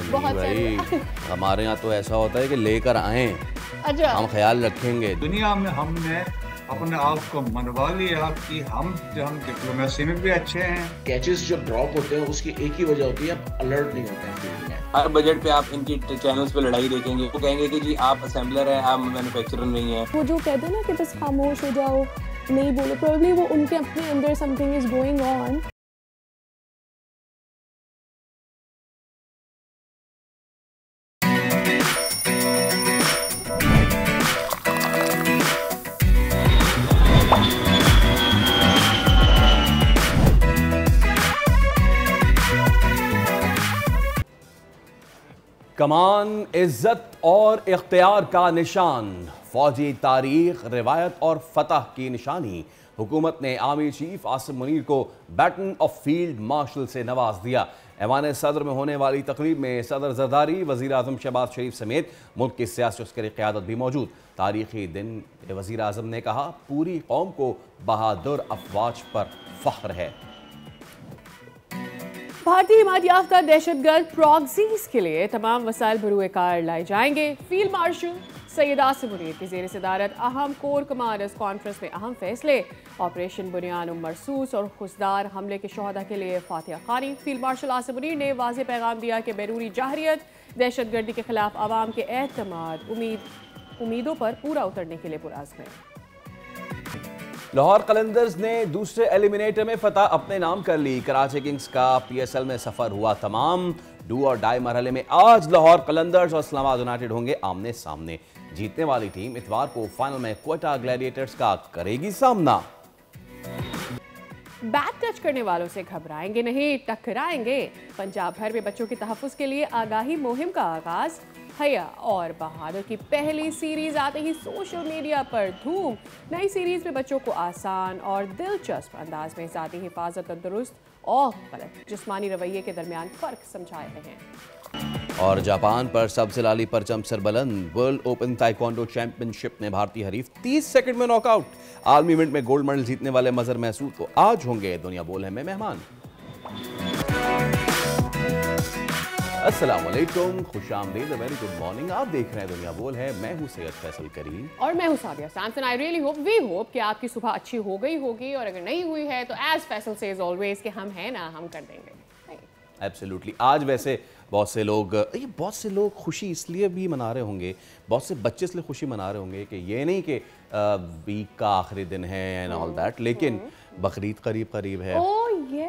बहुत भाई सारे हमारे यहाँ तो ऐसा होता है कि लेकर आए, अच्छा हम ख्याल रखेंगे। दुनिया में हमने अपने आप को मनवा लिया कि हम डिप्लोमेसी में भी अच्छे हैं। कैचेस जब ड्रॉप होते हैं उसकी एक ही वजह होती है, आप अलर्ट नहीं होते हैं फील्ड में। हर बजट पे आप इनकी चैनल्स पे लड़ाई देखेंगे, वो कहेंगे कि जी आप असेंबलर हैं, आप मैन्युफैक्चरर नहीं हैं। वो जो कहते हैं ना कि बस खामोश हो जाओ, नहीं बोलो, प्रोबेबली वो उनके अपने अंदर समथिंग इज गोइंग ऑन। कमान इज्जत और इख्तियार का निशान, फौजी तारीख, रिवायत और फतह की निशानी। हुकूमत ने आर्मी चीफ आसिम मुनीर को बैटन ऑफ फील्ड मार्शल से नवाज दिया। ऐवान सदर में होने वाली तकरीब में सदर जरदारी, वज़ीर आज़म शहबाज शरीफ समेत मुल्क की सियासी अस्करी क़यादत भी मौजूद। तारीखी दिन वज़ीर आज़म ने कहा, पूरी कौम को बहादुर अफवाज पर फ़ख्र है। भारतीय हिमायत याफ्ता दहशतगर्द प्रॉक्सीज के लिए तमाम वसाइल बरूए कार लाए जाएंगे। फील्ड मार्शल सैयद आसिम मुनीर की ज़ेर सदारत अहम कोर कमांडर्स कॉन्फ्रेंस में अहम फैसले। ऑपरेशन बुनियान मरसूस और खुशदार हमले के शोहदा के लिए फातिहा खानी। फील्ड मार्शल आसिम मुनीर ने वाज़ेह पैगाम दिया कि बैरूनी जाहरियत दहशतगर्दी के खिलाफ आवाम के एतमाद उम्मीदों पर पूरा उतरने के लिए पुरअज़्म है। लाहौर कलंदर्स ने दूसरे एलिमिनेटर में फतह अपने नाम कर ली। कराची किंग्स का पीएसएल में सफर हुआ तमाम। डू और डाई मरहले में आज लाहौर कलंदर्स और इस्लामाबाद यूनाइटेड होंगे आमने सामने। जीतने वाली टीम इतवार को फाइनल में क्वेटा ग्लैडिएटर्स का करेगी सामना। बैट टच करने वालों से घबराएंगे नहीं, टकराएंगे। पंजाब भर में बच्चों के तहफ़्फ़ुज़ के लिए आगाही मुहिम का आगाज। हया और बहादुर की पहली सीरीज आते ही सोशल मीडिया पर धूम। नई सीरीज में बच्चों को आसान और दिलचस्प अंदाज में ज़ाती हिफाजत, तंदुरुस्त और गलत जिस्मानी रवैये के दरमियान फ़र्क समझाए गए हैं। और जापान पर सबसे लाली परचम सरबलंद। वर्ल्ड ओपन ताइक्वांडो चैंपियनशिप में भारतीय हरीफ 30 सेकंड में नॉकआउट। आर्मी इवेंट में गोल्ड मेडल जीतने वाले मजहर महसूद तो आज होंगे दुनिया बोल है में मेहमान। अस्सलाम वालेकुम, खुशामदीद, वेरी गुड मॉर्निंग। आप देख रहे हैं दुनिया बोल है, मैं हूं सैयद फैसल करीम और मैं हूं Sadia Samson. I really hope, we hope कि आपकी सुबह अच्छी हो गई होगी, और अगर नहीं हुई है तो एज फैसल सेज ऑलवेज कि हम हैं ना, हम कर देंगे। एब्सोल्युटली। आज वैसे बहुत से लोग खुशी इसलिए भी मना रहे होंगे, बहुत से बच्चे इसलिए खुशी मना रहे होंगे कि ये नहीं कि वीक का आखिरी दिन है एंड ऑल दैट, लेकिन बकरीद करीब करीब है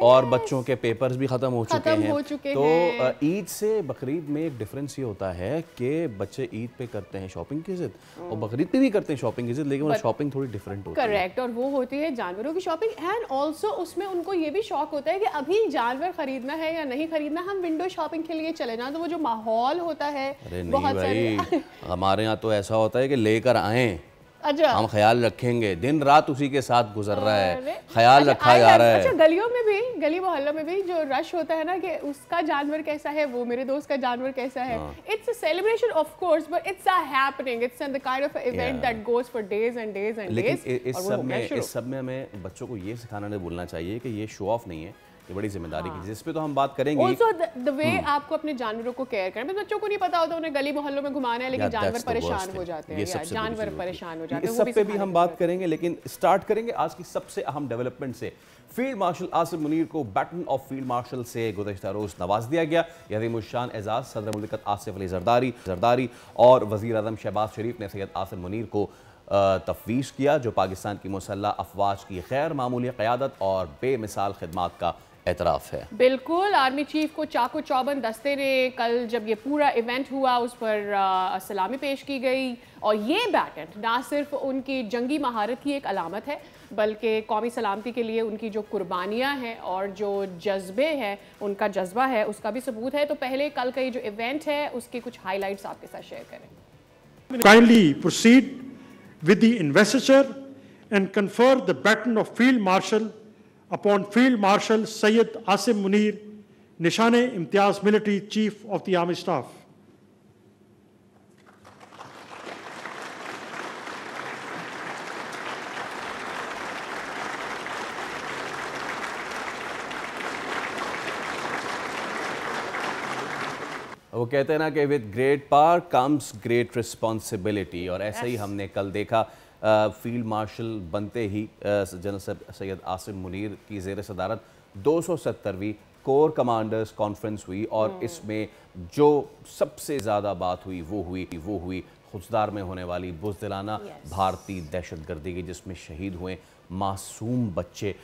और बच्चों के पेपर्स भी ख़त्म हो चुके हैं। तो ईद से बकरीद में एक डिफरेंस ये होता है कि बच्चे ईद पे करते हैं शॉपिंग की जिद और बकरीद पे भी करते हैं शॉपिंग की जिद, लेकिन वो शॉपिंग थोड़ी डिफरेंट होती है। करेक्ट, और वो होती है जानवरों की शॉपिंग। एंड ऑल्सो उसमें उनको ये भी शौक होता है कि अभी जानवर खरीदना है या नहीं खरीदना, हम विंडो शॉपिंग के लिए चले ना, तो वो जो माहौल होता है। अरे नहीं भाई, हमारे यहाँ तो ऐसा होता है कि लेकर आए, अच्छा हम ख्याल रखेंगे। दिन रात उसी के साथ गुजर रहा है, ख्याल रखा जा रहा है। अच्छा, गलियों में भी, गली मोहल्लों में भी जो रश होता है ना कि उसका जानवर कैसा है, वो मेरे दोस्त का जानवर कैसा है। It's a celebration of course, but it's a happening, it's the kind of event that goes for days and days and days. लेकिन इस सब में हमें बच्चों को ये सिखाना नहीं भूलना चाहिए कि ये शो ऑफ नहीं है, ये बड़ी जिम्मेदारी की, जिस पे तो हम बात करेंगे। Also the way आपको अपने जानवरों को केयर करना, बच्चों को नहीं पता होता, उन्हें गली मोहल्लों में घुमाना है, लेकिन जानवर परेशान हो जाते हैं। जानवर परेशान हो जाते हैं, इस सब पे भी हम बात करेंगे, लेकिन स्टार्ट करेंगे आज की सबसे अहम डेवलपमेंट से। फील्ड मार्शल आसिम मुनीर को बैटन ऑफ फील्ड मार्शल से गुज़श्ता रोज नवाज दिया गया। यह अज़ीमुश्शान एजाज़ सदर मुमलिकत आसिफ अली जरदारी और वज़ीर आज़म शहबाज शरीफ ने सैयद आसिम मुनीर को तफवीज़ किया, जो पाकिस्तान की मुसल्लह अफवाज की गैर मामूली क़यादत और बेमिसाल खिदमात का एतराफ़ है। बिल्कुल, आर्मी चीफ को चाको चौबंद दस्ते ने कल जब ये पूरा इवेंट हुआ उस पर सलामी पेश की गई, और ये बैटन ना सिर्फ उनकी जंगी महारत की एक अलामत है, बल्कि कौमी सलामती के लिए उनकी जो कुर्बानियाँ हैं और जो जज्बे हैं, उनका जज्बा है, उसका भी सबूत है। तो पहले कल का ये जो इवेंट है उसके कुछ हाईलाइट्स आपके साथ शेयर करें। Kindly proceed with the investiture and confer the baton of Field Marshal upon Field Marshal Syed Asim Munir, Nishane-e-Imtiaz Military Chief of the Army Staff. वो कहते हैं ना कि with great power comes great responsibility, और ऐसे ही हमने कल देखा फील्ड मार्शल बनते ही जनरल सैयद आसिम मुनीर की ज़ेर सदारत 270वीं कोर कमांडर्स कॉन्फ्रेंस हुई, और इसमें जो सबसे ज़्यादा बात हुई वो हुई खुशदार में होने वाली बुज़दिलाना भारतीय दहशतगर्दी की, जिसमें शहीद हुए मासूम बच्चे।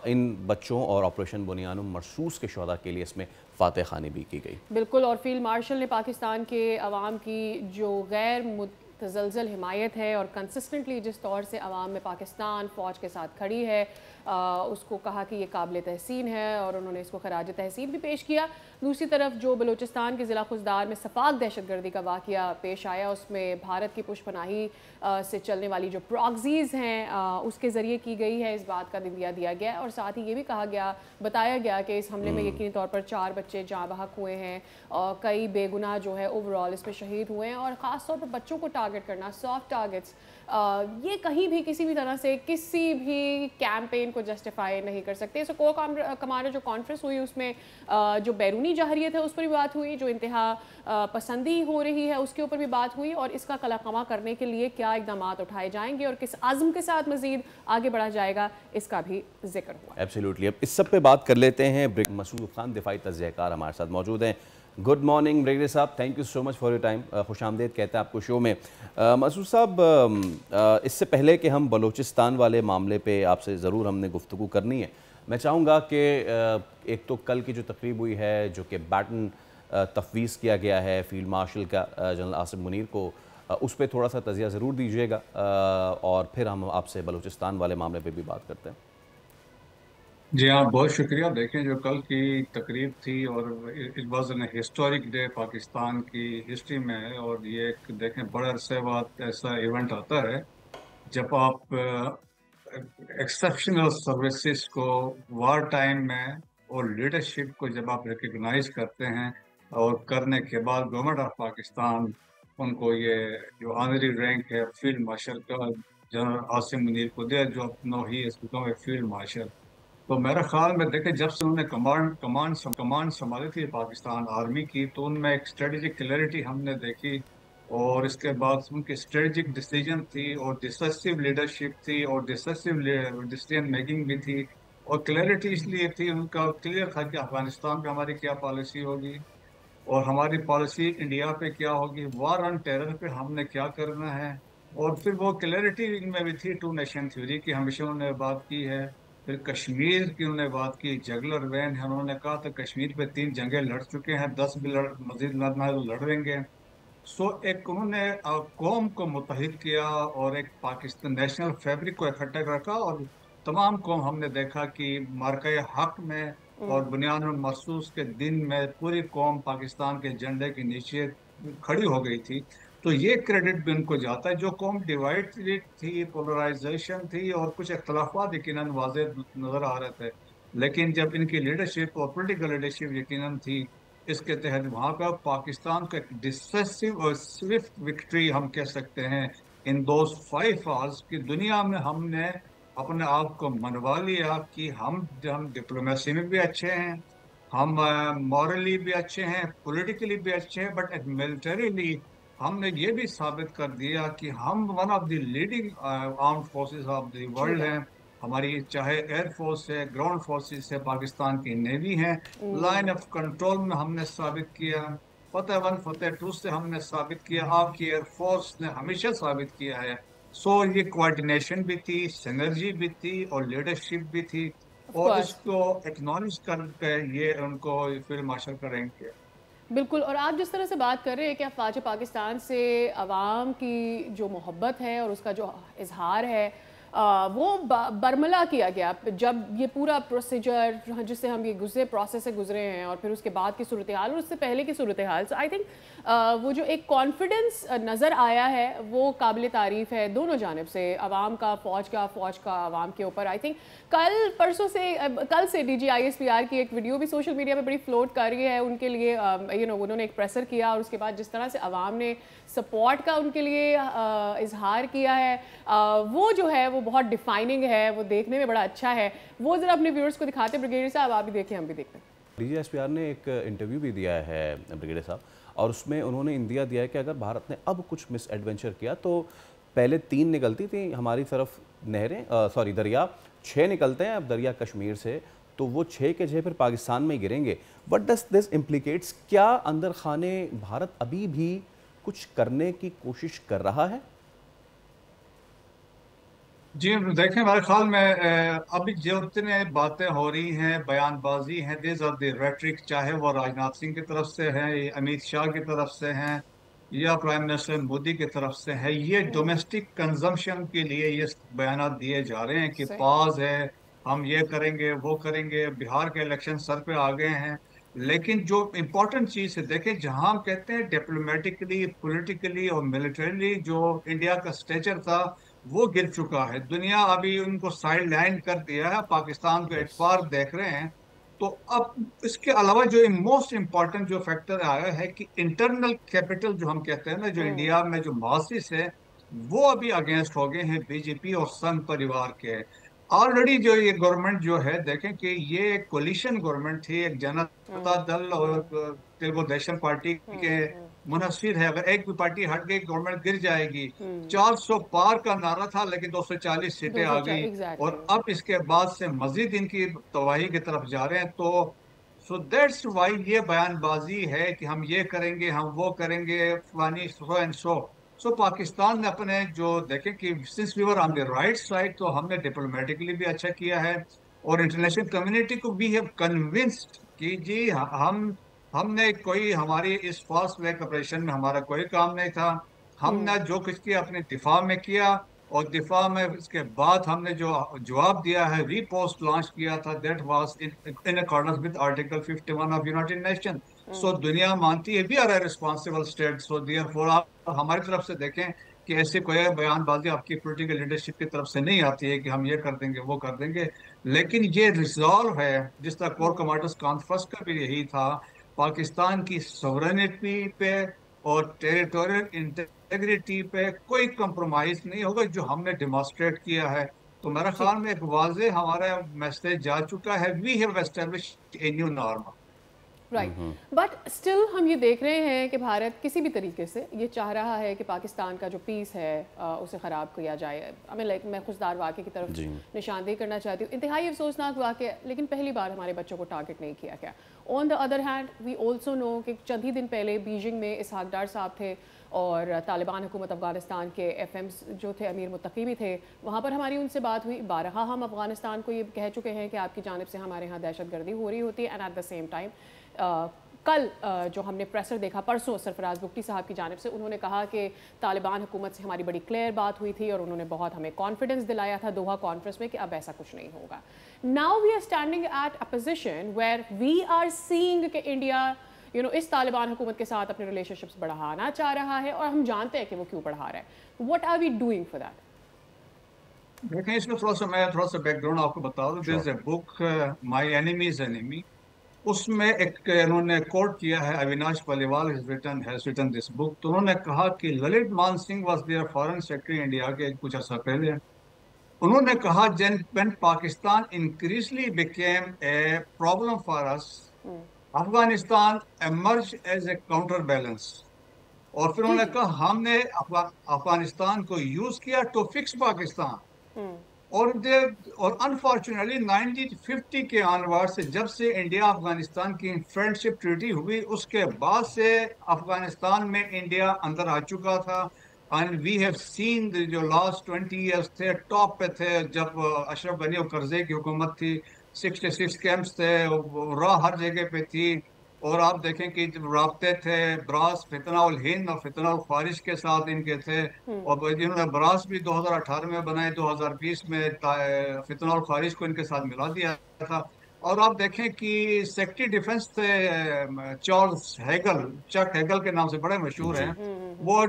इन बच्चों और ऑपरेशन बुनियानुम मरसूस के शोहदा के लिए इसमें फातह खानी भी की गई। बिल्कुल, और फील्ड मार्शल ने पाकिस्तान के अवाम की जो गैर मुतज़लज़ल हिमायत है और कंसिस्टेंटली जिस तौर से अवाम में पाकिस्तान फ़ौज के साथ खड़ी है, उसको कहा कि ये काबिल तहसीन है, और उन्होंने इसको खराज तहसीन भी पेश किया। दूसरी तरफ जो बलूचिस्तान के ज़िला खुजदार में सफाक दहशतगर्दी का वाक़या पेश आया, उसमें भारत की पुष्पनाही से चलने वाली जो प्रॉक्सीज़ हैं उसके ज़रिए की गई है, इस बात का दिया गया है। और साथ ही ये भी बताया गया कि इस हमले में यकीनी तौर पर 4 बच्चे जाँ बहक हुए हैं और कई बेगुनाह जो है ओवरऑल इसमें शहीद हुए हैं। और ख़ास तौर पर बच्चों को टारगेट करना, सॉफ्ट टारगेट्स, ये कहीं भी किसी भी तरह से किसी भी कैंपेन को जस्टिफाई नहीं कर सकते। सो कोर कमांडर जो कॉन्फ्रेंस हुई उसमें जो बैरूनी जहरियत है उस पर भी बात हुई, जो इंतहा पसंदी हो रही है उसके ऊपर भी बात हुई, और इसका कलाकमा करने के लिए क्या इकदाम उठाए जाएंगे और किस आज़म के साथ मज़ीद आगे बढ़ा जाएगा, इसका भी जिक्र हुआ। एब्सोल्युटली। अब इस सब पे बात कर लेते हैं। मसूद खान दिफाई तज़कियाकार हमारे साथ मौजूद हैं। गुड मॉर्निंग ब्रिगेडियर साहब, thank you so much for your time. खुश आमदेद कहते हैं आपको शो में। मसूद साहब, इससे पहले कि हम बलूचिस्तान वाले मामले पे आपसे ज़रूर हमने गुफ्तगू करनी है, मैं चाहूँगा कि एक तो कल की जो तकरीब हुई है जो कि बैटन तफवीज़ किया गया है फील्ड मार्शल का जनरल आसिम मुनीर को, उस पर थोड़ा सा तज़िया ज़रूर दीजिएगा, और फिर हम आपसे बलूचिस्तान वाले मामले पे भी बात करते हैं। जी हाँ, बहुत शुक्रिया। देखें, जो कल की तकरीब थी, और it was an historic day Pakistan की हिस्ट्री में है, और ये एक देखें बड़े अरसे बाद ऐसा इवेंट आता है जब आप एक्सेप्शनल सर्विसेज को वार टाइम में और लीडरशिप को जब आप रिकग्नाइज करते हैं, और करने के बाद गवर्नमेंट ऑफ पाकिस्तान उनको ये जो ऑनरी रैंक है फील्ड मार्शल का जनरल आसिम मुनीर को दिया, जो no he is become a field marshal. तो मेरा ख्याल में देखें, जब से उन्होंने कमांड संभाली थी पाकिस्तान आर्मी की, तो उनमें एक स्ट्रेटेजिक क्लैरिटी हमने देखी, और इसके बाद उनकी स्ट्रेटेजिक डिसीजन थी, और डिसाइसिव लीडरशिप थी, और डिसाइसिव डिसीजन मेकिंग भी थी। और क्लैरिटी इसलिए थी, उनका क्लियर था कि अफगानिस्तान पे हमारी क्या पॉलिसी होगी और हमारी पॉलिसी इंडिया पे क्या होगी, वार ऑन टेरर पे हमने क्या करना है। और फिर वो क्लैरिटी इनमें भी थी, 2 नेशन थ्योरी की हमेशा उन्होंने बात की है। फिर कश्मीर की उन्होंने बात की, जगलर वैन है, उन्होंने कहा था कश्मीर पे 3 जंगें लड़ चुके हैं, 10 भी मजीद लड़ना है तो लड़ेंगे। सो एक उन्होंने कौम को मुत्तहिद किया, और एक पाकिस्तान नेशनल फैब्रिक को इकट्ठा रखा, और तमाम कौम हमने देखा कि मार्का हक में और बुनियानुल मरसूस के दिन में पूरी कौम पाकिस्तान के झंडे के नीचे खड़ी हो गई थी। तो ये क्रेडिट भी उनको जाता है। जो कौम डिवाइडेड थी, पोलराइजेशन थी, और कुछ इख्तलाफात यकीनन वाज़ेह नजर आ रहे थे, लेकिन जब इनकी लीडरशिप और पॉलिटिकल लीडरशिप यकीनन थी, इसके तहत वहाँ पर पाकिस्तान का एक डिसेसिव और स्विफ्ट विक्ट्री हम कह सकते हैं इन दोज 5 आवर्स की दुनिया में हमने अपने आप को मनवा लिया कि हम डिप्लोमेसी में भी अच्छे हैं, हम मॉरली भी अच्छे हैं, पॉलिटिकली भी अच्छे हैं, बट मिलिटरीली हमने ये भी साबित कर दिया कि हम one of the leading armed forces of the world हैं। हमारी चाहे एयरफोर्स है, ग्राउंड फोर्सेस है, पाकिस्तान की नेवी है, लाइन ऑफ कंट्रोल में हमने साबित किया, फतेह 1 फतेह 2 से हमने साबित किया, आपकी एयरफोर्स ने हमेशा साबित किया है। सो ये कोऑर्डिनेशन भी थी, सिनर्जी भी थी, और लीडरशिप भी थी, और इसको एक्नॉलेज करके ये उनको फील्ड मार्शल करेंगे। बिल्कुल, और आप जिस तरह से बात कर रहे हैं कि अफवाज पाकिस्तान से अवाम की जो मोहब्बत है और उसका जो इजहार है वो बरमला किया गया जब ये पूरा प्रोसीजर जिससे हम ये प्रोसेस से गुजरे हैं, और फिर उसके बाद की सूरत हाल और उससे पहले की सूरत हाल। सो आई थिंक वो जो एक कॉन्फिडेंस नज़र आया है वो काबिल तारीफ़ है दोनों जानब से, अवाम का, फ़ौज का अवाम के ऊपर। आई थिंक कल से DGISPR की एक वीडियो भी सोशल मीडिया पे बड़ी फ्लोट कर रही है उनके लिए। उन्होंने एक प्रेसर किया, और उसके बाद जिस तरह से अवाम ने सपोर्ट का उनके लिए इजहार किया है, वो जो है वो बहुत डिफाइनिंग है, वो देखने में बड़ा अच्छा है। वो ज़रा अपने व्यूअर्स को दिखाते हैं। ब्रिगेडियर साहब आप भी देखें, हम भी देखते हैं। DGISPR ने एक इंटरव्यू भी दिया है ब्रिगेडियर साहब, और उसमें उन्होंने इंदिया दिया है कि अगर भारत ने अब कुछ मिस एडवेंचर किया तो पहले 3 निकलती थी हमारी तरफ नहरें, सॉरी दरिया, 6 निकलते हैं अब दरिया कश्मीर से, तो वो 6 के 6 फिर पाकिस्तान में ही गिरेंगे। What does this implicates? क्या अंदर खाने भारत अभी भी कुछ करने की कोशिश कर रहा है? जी देखें, मेरे ख्याल में अभी जो जितने बातें हो रही हैं, बयानबाजी हैं, दिस आर द रेटरिक, चाहे वो राजनाथ सिंह की तरफ से है, या अमित शाह की तरफ से हैं, या प्राइम मिनिस्टर मोदी की तरफ से है, ये डोमेस्टिक कंजम्पशन के लिए ये बयान दिए जा रहे हैं कि सही। पाज है, हम ये करेंगे वो करेंगे, बिहार के इलेक्शन सर पे आ गए हैं। लेकिन जो इम्पोर्टेंट चीज़ है, देखें, जहां हम कहते हैं डिप्लोमेटिकली, पॉलिटिकली और मिलिटरीली जो इंडिया का स्टेचर था वो गिर चुका है। दुनिया अभी उनको साइड लाइन कर दिया है, पाकिस्तान को यस। एतबार देख रहे हैं। तो अब इसके अलावा जो मोस्ट इम्पॉर्टेंट जो फैक्टर आया है कि इंटरनल कैपिटल जो हम कहते हैं ना, जो इंडिया में जो मासिस है, वो अभी अगेंस्ट हो गए हैं बीजेपी और संघ परिवार के। ऑलरेडी जो ये गवर्नमेंट जो है, देखें कि ये एक कोलिशन गवर्नमेंट थी, एक जनता दल और तेलुगु देशम पार्टी के मुनस्सिर है। अगर एक भी पार्टी हट गई गवर्नमेंट गिर जाएगी। 400 पार का नारा था, लेकिन 240 सीटें आ गई। और अब इसके बाद से मजीद इनकी तबाही की तरफ जा रहे हैं। तो सो दैट्स वाई ये बयानबाजी है कि हम ये करेंगे, हम वो करेंगे, फलानी सो एंड सो पाकिस्तान ने अपने जो देखें कि since we were on the right side, तो हमने डिप्लोमेटिकली भी अच्छा किया है और इंटरनेशनल कम्युनिटी को भी हैव कन्विंस्ड कि जी हमने कोई, हमारी इस फर्स्ट वेक ऑपरेशन में हमारा कोई काम नहीं था। हमने जो कुछ किया अपने दिफा में किया, और दिफा में इसके बाद हमने जो जवाब दिया है, रीपोस्ट लॉन्च किया था, that was in accordance with article 51 of United Nation. So दुनिया मानती है we are a responsible state. So therefore आप हमारी तरफ से देखें कि ऐसे कोई बयानबाजी आपकी पॉलिटिकल लीडरशिप की तरफ से नहीं आती है कि हम ये कर देंगे वो कर देंगे। लेकिन ये रिजॉल्व है, जिस तरह कोर कमांडर्स कॉन्फ्रेंस का भी यही था, पाकिस्तान की सोवरेनिटी पे और टेरिटोरियल इंटेग्रिटी पे कोई कंप्रोमाइज नहीं होगा, जो हमने डिमॉन्स्ट्रेट किया है। तो मेरा ख्याल में एक वाज़ेह हमारा मैसेज जा चुका है, we have established a new norm. Right, but still हम ये देख रहे हैं कि भारत किसी भी तरीके से ये चाह रहा है कि पाकिस्तान का जो पीस है उसे ख़राब किया जाए। मैं खुशदार वाक़े की तरफ निशानदेही करना चाहती हूँ, इंतहाई अफसोसनाक वाक़े, लेकिन पहली बार हमारे बच्चों को टारगेट नहीं किया गया। On the other hand we also know कि चंद ही दिन पहले बीजिंग में इसहाक डार साहब थे और तालिबान हुकूमत अफ़गानिस्तान के एफएम्स जो थे अमीर मुत्तकी भी थे, वहाँ पर हमारी उनसे बात हुई। बारहा हम अफ़गानिस्तान को ये कह चुके हैं कि आपकी जानिब से हमारे यहाँ दहशतगर्दी हो रही होती है। And eight the same time कल जो हमने प्रेसर देखा परसों सरफराज बुगटी साहब की जानिब से, उन्होंने कहा कि तालिबान हुकूमत से हमारी बड़ी क्लियर बात हुई थी और उन्होंने बहुत हमें कॉन्फिडेंस दिलाया था दोहा कॉन्फ्रेंस में कि अब ऐसा कुछ नहीं होगा। Now we are standing at a position where we are seeing कि इंडिया इस तालिबान हुकूमत के साथ अपने रिलेशनशिप्स बढ़ाना चाह रहा है और हम जानते हैं कि वो क्यों बढ़ा रहा है। What are we doing for that? देखें, इसमें थोड़ा सा बैकग्राउंड आपको बता दूं। This is a book my enemy's enemy, उसमें एक इन्होंने कोट किया है, Avinash Paliwal has written this book. तो उन्होंने कहा कि Lalit Man Singh was their foreign secretary India के कुछ अर्सा पहले। उन्होंने कहा when Pakistan increasingly became a problem for us, Afghanistan emerged as a counterbalance. और फिर उन्होंने कहा हमने अफगानिस्तान को यूज किया टू फिक्स पाकिस्तान। और अनफॉर्चुनेटली 1950 के ऑनवर्ड से, जब से इंडिया अफगानिस्तान की फ्रेंडशिप ट्रीटी हुई, उसके बाद से अफगानिस्तान में इंडिया अंदर आ चुका था। एंड वी हैव सीन जो लास्ट 20 ईयर्स थे, टॉप पे थे जब अशरफ गनी और करज़ई की हुकूमत थी। 66 कैंप्स थे, राह हर जगह पे थी। और आप देखें कि जब राब्ते थे ब्रास, फितना उल हिंद और फितना उल ख्वारिज के साथ इनके थे। और इन्होंने ब्रास भी 2018 में बनाए, 2020 में फितना उल ख्वारिज को इनके साथ मिला दिया था। और आप देखें कि सेक्रेटरी डिफेंस थे चार्ल्स हैगल, चक हैगल के नाम से बड़े मशहूर हैं, वो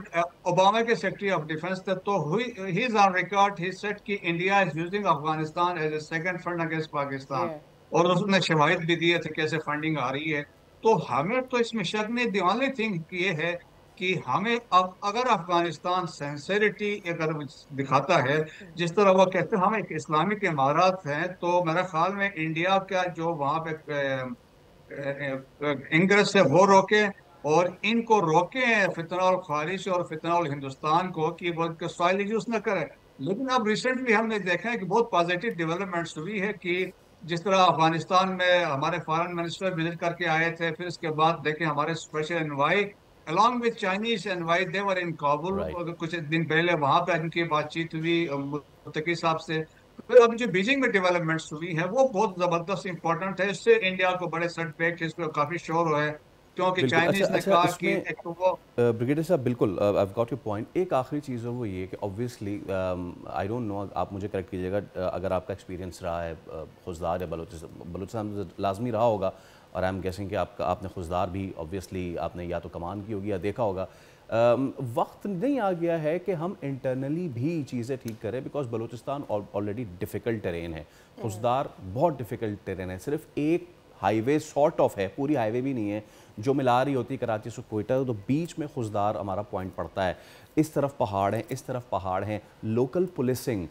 ओबामा के सेक्रेटरी ऑफ डिफेंस थे। तो he is on record, he said कि India is using Afghanistan as a second front against Pakistan. और उसने शवाहिद भी दिए थे कैसे फंडिंग आ रही है। तो हमें तो इसमें शक नहीं, द ओनली थिंग ये है कि हमें अब अगर अफगानिस्तान सिंसेरिटी अगर दिखाता है, जिस तरह वो कहते हैं हम एक इस्लामिक इमारत हैं, तो मेरे ख्याल में इंडिया का जो वहाँ पे इंग्रेस है वो रोके, और इनको रोकें फितना और खारिश और फितना और हिंदुस्तान को कि वो सॉइल यूज न करे। लेकिन अब रिसेंटली हमने देखा है कि बहुत पॉजिटिव डेवलपमेंट्स हुई है कि जिस तरह अफगानिस्तान में हमारे फॉरेन मिनिस्टर विजिट करके आए थे, फिर उसके बाद देखें हमारे special NY along with Chinese NY they were in Kabul, right. कुछ दिन पहले वहां पे इनकी बातचीत हुई मुत्तकी साहब से। फिर अब जो बीजिंग में डेवलपमेंट्स हुई है वो बहुत जबरदस्त इंपॉर्टेंट है, इससे इंडिया को बड़े सेटबैक इसको काफी शोर है, क्योंकि बिल्कुल। अच्छा चाइनीज ने अच्छा, कहा कि इसमें एक तो वो ब्रिगेडियर साहब बिल्कुल I have got your point. एक आखिरी चीज़ है वो ये कि ऑब्वियसली आई डोंट नो, आप मुझे करेक्ट कीजिएगा अगर आपका एक्सपीरियंस रहा है खुजदार या बलूचिस्तान में लाजमी रहा होगा, और आई एम गेसिंग कि आपने खुजदार भी ऑब्वियसली आपने या तो कमान की होगी या देखा होगा। वक्त नहीं आ गया है कि हम इंटरनली भी चीज़ें ठीक करें, because Balochistan already difficult terrain है, खुजदार बहुत डिफ़िकल्ट टेरेन है, सिर्फ एक हाईवे सॉर्ट ऑफ है, पूरी हाईवे भी नहीं है जो मिला रही होती है कराची से कोयटा, तो बीच में खुजदार हमारा पॉइंट पड़ता है। इस तरफ पहाड़ हैं, इस तरफ पहाड़ हैं, local policing,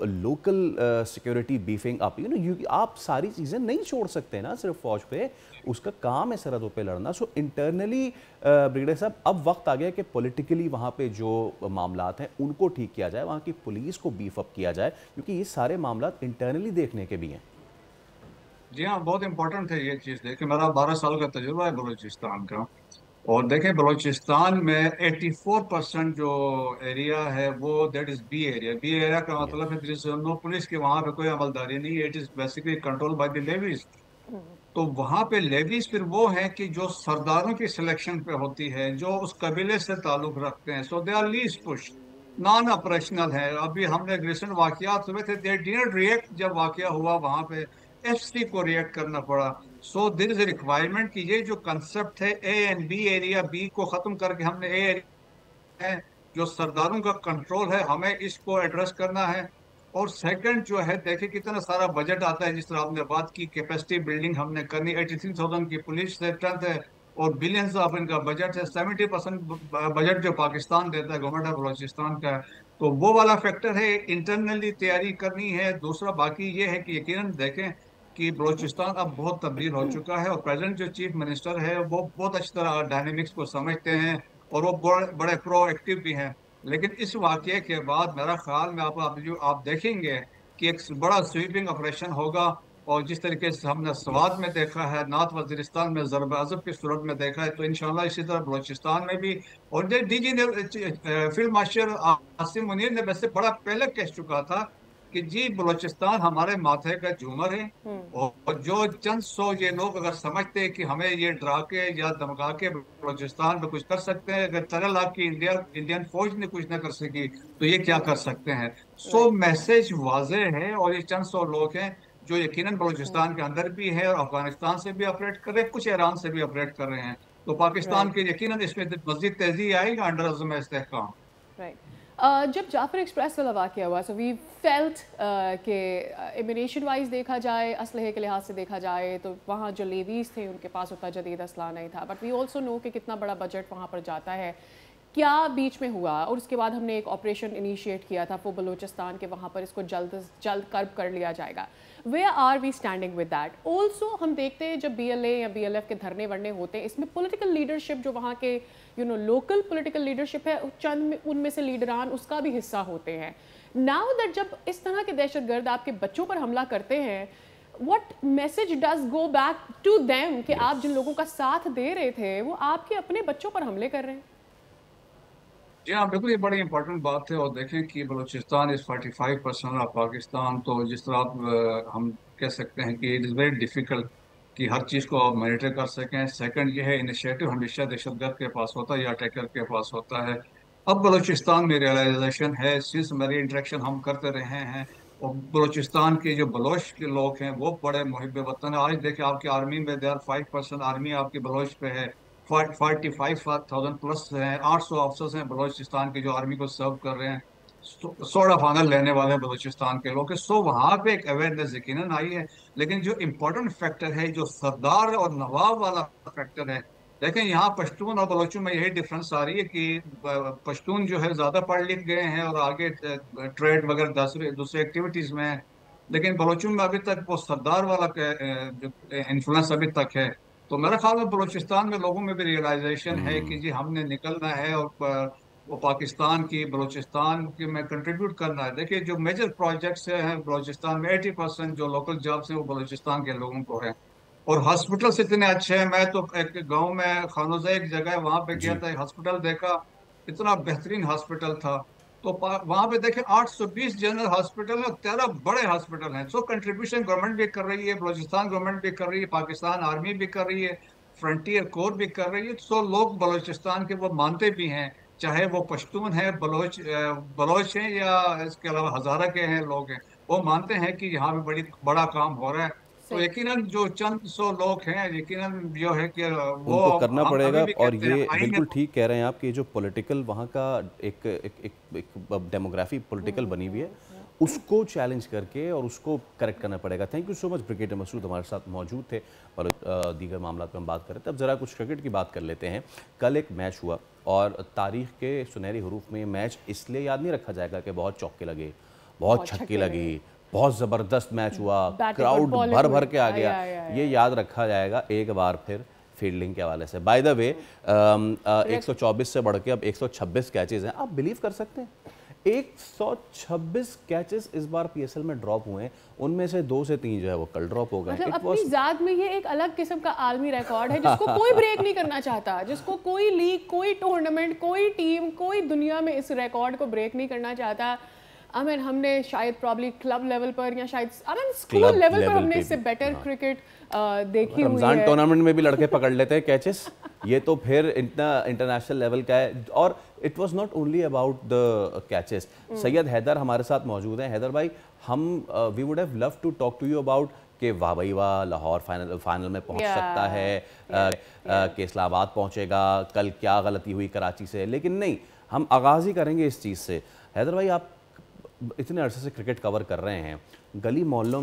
local security beefing up, आप सारी चीज़ें नहीं छोड़ सकते ना सिर्फ फौज पे, उसका काम है सरहदों पे लड़ना। सो इंटरनली ब्रिगेडियर साहब अब वक्त आ गया कि पॉलिटिकली वहाँ पे जो मामलात हैं उनको ठीक किया जाए, वहाँ की पुलिस को बीफ अप किया जाए, क्योंकि ये सारे मामलात इंटरनली देखने के भी हैं। जी हाँ, बहुत इंपॉर्टेंट है ये चीज़। देखिए मेरा 12 साल का तजुर्बा है बलूचिस्तान का, और देखें बलूचिस्तान में 84% जो एरिया है वो that is B area. B area का मतलब है देयर इज नो पुलिस, की वहाँ पे कोई अमलदारी नहीं है, it is basically control by the levies. तो वहाँ पे लेवीज फिर वो हैं कि जो सरदारों की सिलेक्शन पे होती है, जो उस कबीले से ताल्लुक रखते हैं, so they are least push, non operational है। अभी हमने रिसेंट वाकयात हुए थे, दे डिडंट रिएक्ट, जब वाकया हुआ वहां पे एफसी को रिएक्ट करना पड़ा। सो देयर इज रिक्वायरमेंट कि ये जो कंसेप्ट है A and B area, B को खत्म करके हमने ए एरिया है जो सरदारों का कंट्रोल है, हमें इसको एड्रेस करना है। और सेकंड जो है, देखिए कितना सारा बजट आता है, जिस तरह आपने बात की कैपेसिटी बिल्डिंग हमने करनी, 83,000 की पुलिस स्ट्रेंथ है और बिलियंस ऑफ इनका बजट है, 70% बजट जो पाकिस्तान देता है गवर्नमेंट ऑफ बलोचिस्तान का है। तो वो वाला फैक्टर है, इंटरनली तैयारी करनी है। दूसरा बाकी ये है कि यकीनन देखें कि बलोचिस्तान अब बहुत तब्दील हो चुका है, और प्रेजेंट जो चीफ मिनिस्टर है वो बहुत अच्छी तरह डायनेमिक्स को समझते हैं और वो बड़े बड़े प्रोएक्टिव भी हैं। लेकिन इस वाकये के बाद मेरा ख्याल में आप देखेंगे कि एक बड़ा स्वीपिंग ऑपरेशन होगा, और जिस तरीके से हमने स्वात में देखा है, नॉर्थ वजीरिस्तान में ज़रब अज़ब की सूरत में देखा है, तो इंशाल्लाह इसी तरह बलोचिस्तान में भी। और डीजी ने फील्ड मार्शल आसिम मुनीर ने वैसे बड़ा पहले कह चुका था कि जी बलोचिस्तान हमारे माथे का झूमर है, और जो चंद सौ ये लोग अगर समझते हैं कि हमें ये डरा के या धमका के बलोचिस्तान में कुछ कर सकते हैं, अगर 13 लाख की इंडियन फौज ने कुछ ना कर सकी तो ये क्या कर सकते हैं। सो मैसेज वाजे है, और ये चंद सौ लोग हैं जो यकीनन बलूचिस्तान के अंदर भी है और अफगानिस्तान से भी ऑपरेट कर रहे हैं, कुछ ईरान से भी ऑपरेट कर रहे हैं। तो पाकिस्तान के यकीनन इसमें मजीद तेजी आएगी अंडर अज़म इस्तेहकाम। जब जाफर एक्सप्रेस वाला वाक़या हुआ, सो वी फेल्ट कि एमिनेशन वाइज देखा जाए, असलहे के लिहाज से देखा जाए, तो वहाँ जो लेवीज थे उनके पास उतना जदीद असला नहीं था, बट वी ऑल्सो नो कि कितना बड़ा बजट वहाँ पर जाता है। क्या बीच में हुआ, और उसके बाद हमने एक ऑपरेशन इनिशिएट किया था फॉर बलूचिस्तान के, वहाँ पर इसको जल्द जल्द कर्ब कर लिया जाएगा। Where are we standing with that? Also हम देखते हैं जब BLA या BLF के धरने वरने होते हैं, इसमें पॉलिटिकल लीडरशिप जो वहाँ के लोकल पॉलिटिकल लीडरशिप है, चंद उनमें से लीडरान उसका भी हिस्सा होते हैं। नाउ दैट जब इस तरह के दहशतगर्द आपके बच्चों पर हमला करते हैं, what message does go back to them कि आप जिन लोगों का साथ दे रहे थे वो आपके अपने बच्चों पर हमले कर रहे हैं? जी हाँ, बिल्कुल ये बड़ी इंपॉर्टेंट बात है। और देखें कि बलूचिस्तान इज 45% ऑफ पाकिस्तान, तो जिस तरह हम कह सकते हैं कि इट इज़ वेरी डिफिकल्ट कि हर चीज़ को आप मॉनिटर कर सकें। सेकंड ये है, इनिशिएटिव हमेशा दहशतगर्द के पास होता है या अटैकर के पास होता है। अब बलूचिस्तान में रियलाइजेशन है, सिंस मेरी इंटरेक्शन हम करते रहे हैं, और बलूचिस्तान के जो बलोच के लोग हैं वो बड़े मुहिब वतन है। आज देखिए आपकी आर्मी में दे आर 5% आर्मी आपकी बलोच पे है, 45,000 प्लस हैं, 800 ऑफिसर्स हैं बलूचिस्तान के जो आर्मी को सर्व कर रहे हैं, सोर्ट ऑफ ऑनर लेने वाले हैं बलूचिस्तान के लोग। सो वहाँ पे एक अवेयरनेस यकीनन आई है। लेकिन जो इम्पोर्टेंट फैक्टर है, जो सरदार और नवाब वाला फैक्टर है, देखें यहाँ पश्तून और बलोचों में यही डिफरेंस आ रही है कि पश्तून जो है ज्यादा पढ़ लिख गए हैं और आगे ट्रेड वगैरह दूसरे दूसरे एक्टिविटीज में हैं, लेकिन बलोचों में अभी तक वो सरदार वाला जो इन्फ्लुएंस अभी तक है। तो मेरे ख्याल में बलूचिस्तान में लोगों में भी रियलाइजेशन है कि जी हमने निकलना है और वो पाकिस्तान की बलूचिस्तान की में कंट्रीब्यूट करना है। देखिए जो मेजर प्रोजेक्ट्स हैं बलूचिस्तान में 80% जो लोकल जॉब्स हैं वो बलूचिस्तान के लोगों को है। और हॉस्पिटल्स इतने अच्छे हैं। मैं तो एक गांव में खानोजा एक जगह है वहां पे गया जी। था, हॉस्पिटल देखा, इतना बेहतरीन हॉस्पिटल था। तो वहां पे देखे 820 जनरल हॉस्पिटल और 13 बड़े हॉस्पिटल हैं। सो कंट्रीब्यूशन गवर्नमेंट भी कर रही है, बलूचिस्तान गवर्नमेंट भी कर रही है, पाकिस्तान आर्मी भी कर रही है, फ्रंटियर कोर भी कर रही है। सो लोग बलूचिस्तान के वो मानते भी हैं, चाहे वो पश्तून है, बलोच हैं या इसके अलावा हजारा के हैं लोग हैं, वो मानते हैं कि यहाँ पे बड़ा काम हो रहा है। तो सही। यकीनन जो चंद सौ लोग हैं, यकीनन जो है कि वो उनको करना हम अभी पड़ेगा। भी और कहते हैं ये आईने बिल्कुल ठीक कह रहे हैं आप कि जो पॉलिटिकल वहाँ का एक एक एक, एक डेमोग्राफी पॉलिटिकल बनी हुई है, उसको चैलेंज करके और उसको करेक्ट करना पड़ेगा। Thank you so much brigadier Masood हमारे साथ मौजूद थे और दीगर मामला पर हम बात कर रहे थे। अब ज़रा कुछ क्रिकेट की बात कर लेते हैं। कल एक मैच हुआ और तारीख के सुनहरी हरूफ में मैच इसलिए याद नहीं रखा जाएगा कि बहुत चौके लगे, बहुत छक्के लगी, बहुत ज़बरदस्त मैच हुआ, क्राउड भर भर के आ गया। ये याद रखा जाएगा एक बार फिर फील्डिंग के हवाले से। बाय द वे 124 से बढ़ के अब 126 कैचेज हैं। आप बिलीव कर सकते हैं 126 कैचेस इस बार पीएसएल में ड्रॉप हुए हैं, उनमें से 2 से 3 जो है वो कल ड्रॉप हो गए। मतलब अपनी जात में ये एक अलग किस्म का आलमी रिकॉर्ड है जिसको कोई ब्रेक नहीं करना चाहता, जिसको कोई लीग, कोई टूर्नामेंट, कोई टीम, कोई दुनिया में इस रिकॉर्ड को ब्रेक नहीं करना चाहता। हमने शायद प्रॉब्ली क्लब लेवल पर या शायद स्कूल लेवल पर हमने इससे बेटर क्रिकेट देखी हुई है। रमजान टूर्नामेंट में भी लड़के पकड़ लेते हैं कैचेस, ये तो फिर इतना इंटरनेशनल लेवल का है। और it was not only about the catches. Syed Haider हमारे साथ मौजूद हैं। हैदर भाई, हम we would have love to talk to you about कि वाह भाई वाह, लाहौर फाइनल में पहुंच सकता है, कि इस्लामाबाद पहुंचेगा, कल क्या गलती हुई कराची से, लेकिन नहीं, हम आगाज़ ही करेंगे इस चीज़ से। हैदर भाई, आप इतने अरसे से क्रिकेट कवर कर रहे हैं, गली मोहल्लों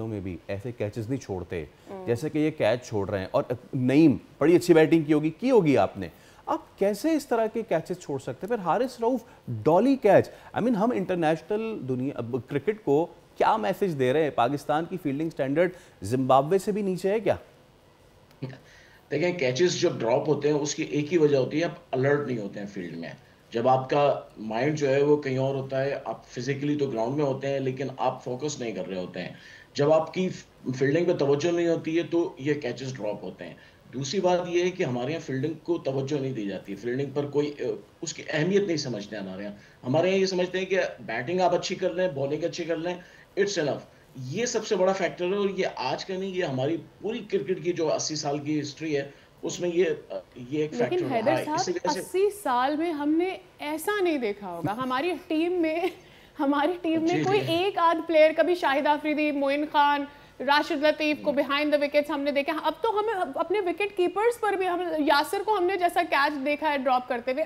में भी ऐसे कैचेस नहीं छोड़ते जैसे कि ये कैच छोड़ रहे हैं। और नईम बड़ी अच्छी बैटिंग की होगी आपने, आप कैसे इस तरह के कैचेस छोड़ सकते हैं? फिर हारिस रऊफ डॉली कैच, हम इंटरनेशनल दुनिया क्रिकेट को क्या मैसेज दे रहे हैं? पाकिस्तान की फील्डिंग स्टैंडर्ड जिम्बाब्वे से भी नीचे है क्या? देखें, कैचेस जब ड्रॉप होते हैं उसकी एक ही वजह होती है, आप अलर्ट नहीं होते हैं फील्ड में। जब आपका माइंड जो है वो कहीं और होता है, आप फिजिकली तो ग्राउंड में होते हैं लेकिन आप फोकस नहीं कर रहे होते हैं। जब आपकी फील्डिंग पे तवज्जो नहीं होती है तो ये कैचेस ड्रॉप होते हैं। दूसरी बात ये है कि हमारे यहाँ फील्डिंग को तवज्जो नहीं दी जाती है, फील्डिंग पर कोई उसकी अहमियत नहीं समझते हैं हमारे यहाँ। हमारे यहाँ ये समझते हैं कि बैटिंग आप अच्छी कर लें, बॉलिंग अच्छी कर लें, इट्स इनफ। ये सबसे बड़ा फैक्टर है। और ये आज का नहीं, ये हमारी पूरी क्रिकेट की जो 80 साल की हिस्ट्री है उसमें ये एक फैक्टर लेकिन हैदर साहब, 80 साल में हमने ऐसा नहीं देखा होगा हमारी टीम में कोई एक आध प्लेयर, कभी शाहिद आफरीदी, मोइन खान, राशिद लतीफ को बिहाइंड द विकेट्स हमने देखा। अब तो हमें अपने विकेट कीपर्स पर भी, हम यासिर को हमने जैसा कैच देखा है ड्रॉप करते हुए,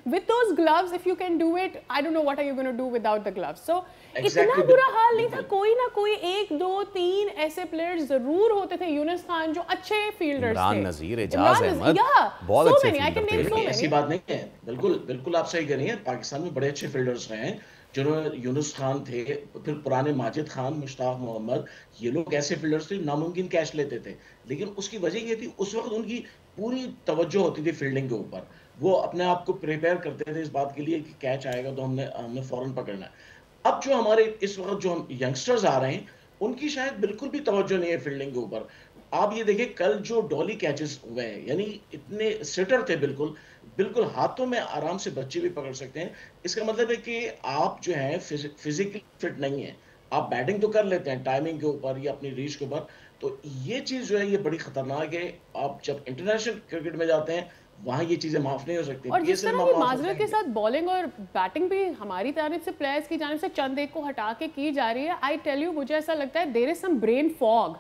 with those gloves if you can do it, I don't know what are you gonna do without the gloves. So इतना बुरा हाल नहीं था। कोई ना कोई 1, 2, 3 ऐसे प्लेयर्स जरूर होते थे। यूनुस खान जो अच्छे फील्डर्स थे, इमरान नज़ीर, एजाज अहमद, बहुत अच्छे फील्डर थे। ऐसी बात नहीं है, बिल्कुल आप सही कह रही हैं। पाकिस्तान में बड़े अच्छे फील्डर्स रहे हैं, जिन्होंने यूनुस खान थे, फिर पुराने माजिद खान, मुश्ताक मोहम्मद, ये लोग ऐसे फील्डर्स थे, नामुमकिन कैच लेते थे। लेकिन उसकी वजह ये थी, उस वक्त उनकी पूरी तवज्जो होती थी फील्डिंग के ऊपर। वो अपने आप को प्रिपेयर करते थे इस बात के लिए कि कैच आएगा तो हमने फौरन पकड़ना है। अब जो हमारे इस वक्त जो यंगस्टर्स आ रहे हैं, उनकी शायद बिल्कुल भी तवज्जो नहीं है फील्डिंग के ऊपर। आप ये देखिए, कल जो डॉली कैचेस हुए हैं, यानी इतने सिटर थे, बिल्कुल हाथों में आराम से बच्चे भी पकड़ सकते हैं। इसका मतलब है कि आप जो है फिजिकली फिट नहीं है। आप बैटिंग तो कर लेते हैं टाइमिंग के ऊपर या अपनी रीच के ऊपर, तो ये चीज़ जो है ये बड़ी खतरनाक है। आप जब इंटरनेशनल क्रिकेट में जाते हैं, वहाँ ये चीज़ें माफ़ नहीं हो सकती। और जिस तरह की माजरत के साथ बॉलिंग और बैटिंग भी हमारी तरफ से, प्लेयर्स की जानिब से चंद एक को हटा के की जा रही है, आई टेल यू, मुझे ऐसा लगता है there is some brain fog,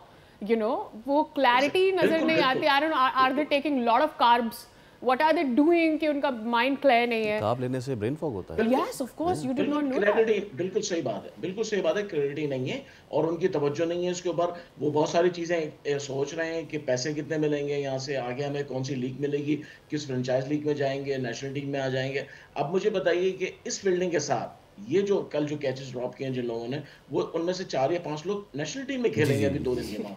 वो क्लैरिटी नजर नहीं आती। Are they taking lot of carbs, what are they doing कि उनका माइंड क्लियर नहीं है। किताब लेने से ब्रेन फॉग होता है? Yes of course, you did not know that. बिल्कुल सही बात है, क्लैरिटी नहीं है और उनकी तवज्जो नहीं है इसके ऊपर। वो बहुत सारी चीज़ें सोच रहे हैं कि पैसे कितने मिलेंगे, यहाँ से आगे हमें कौन सी लीग मिलेगी, किस फ्रेंचाइज लीग में जाएंगे, नेशनल टीम में आ जाएंगे। अब मुझे बताइए कि इस फील्डिंग के साथ ये जो कल जो कैचेस ड्रॉप किए हैं जिन लोगों ने, वो उनमें से 4 या 5 लोग नेशनल टीम में खेलेंगे अभी 2 दिन के बाद।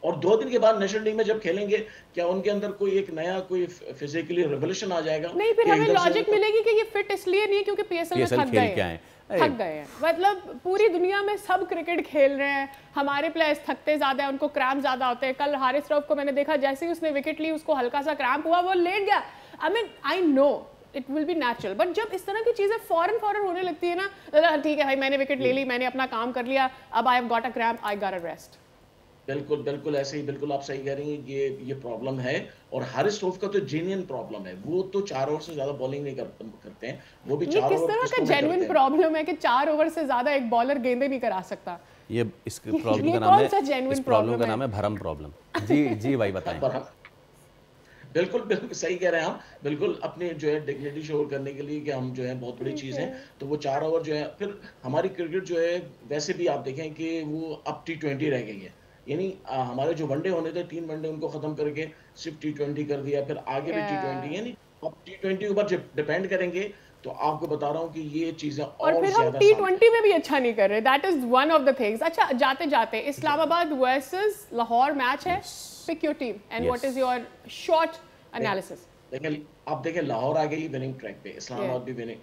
और 2 दिन के बाद नेशनल लीग में जब खेलेंगे, क्या उनके अंदर कोई एक नया कोई फिजिकली रेवोल्यूशन आ जाएगा? नहीं, फिर हमें लॉजिक मिलेगी कि ये फिट इसलिए नहीं है क्योंकि पीएसएल में थक गए हैं। मतलब पूरी दुनिया में सब क्रिकेट खेल रहे हैं, हमारे प्लेयर्स थकते ज्यादा है, उनको क्रैम्प ज्यादा होते हैं। कल हारिस रऊफ को मैंने देखा, जैसे ही उसने विकेट ली उसको हल्का सा क्रैम्प हुआ, वो लेट गया। I know it will be natural, but जब इस तरह की चीजें फौरन होने लगती है ना, तो ठीक है भाई, मैंने विकेट ले ली, मैंने अपना काम कर लिया, अब I have got a cramp, I got a rest. बिल्कुल ऐसे ही, बिल्कुल आप सही कह रही हैं, ये प्रॉब्लम है। और हारिस रऊफ का तो जेन्युइन प्रॉब्लम है, वो तो 4 ओवर से ज्यादा बॉलिंग नहीं करते हैं, वो भी 4 ओवर किस तरह का जेन्युइन प्रॉब्लम है कि 4 ओवर से ज्यादा एक बॉलर गेंदें नहीं करा सकता? ये इस प्रॉब्लम का नाम है भरम प्रॉब्लम। जी भाई बताएं। बिल्कुल सही कह रहे हैं आप, बिल्कुल अपने जो है डिग्निटी शो करने के लिए कि हम जो है बहुत बड़ी चीज़ है, तो वो 4 ओवर जो है, फिर हमारी क्रिकेट जो है वैसे भी आप देखें कि वो अब T20 रह गई है, यानी हमारे जो वनडे होने थे 3 वनडे उनको खत्म करके सिर्फ T20 कर दिया, फिर आगे भी T20, यानी अब T20 के ऊपर डिपेंड करेंगे। तो आपको बता रहा हूँ कि ये चीजें और फिर हम T20 में भी अच्छा नहीं कर रहे, that is one of the things. अच्छा, जाते जाते इस्लामाबाद वर्सेस लाहौर मैच है, pick your team and what is your short analysis. आप देखें लाहौर आ गई विनिंग ट्रैक पे, इस्लामाबाद भी विनिंग,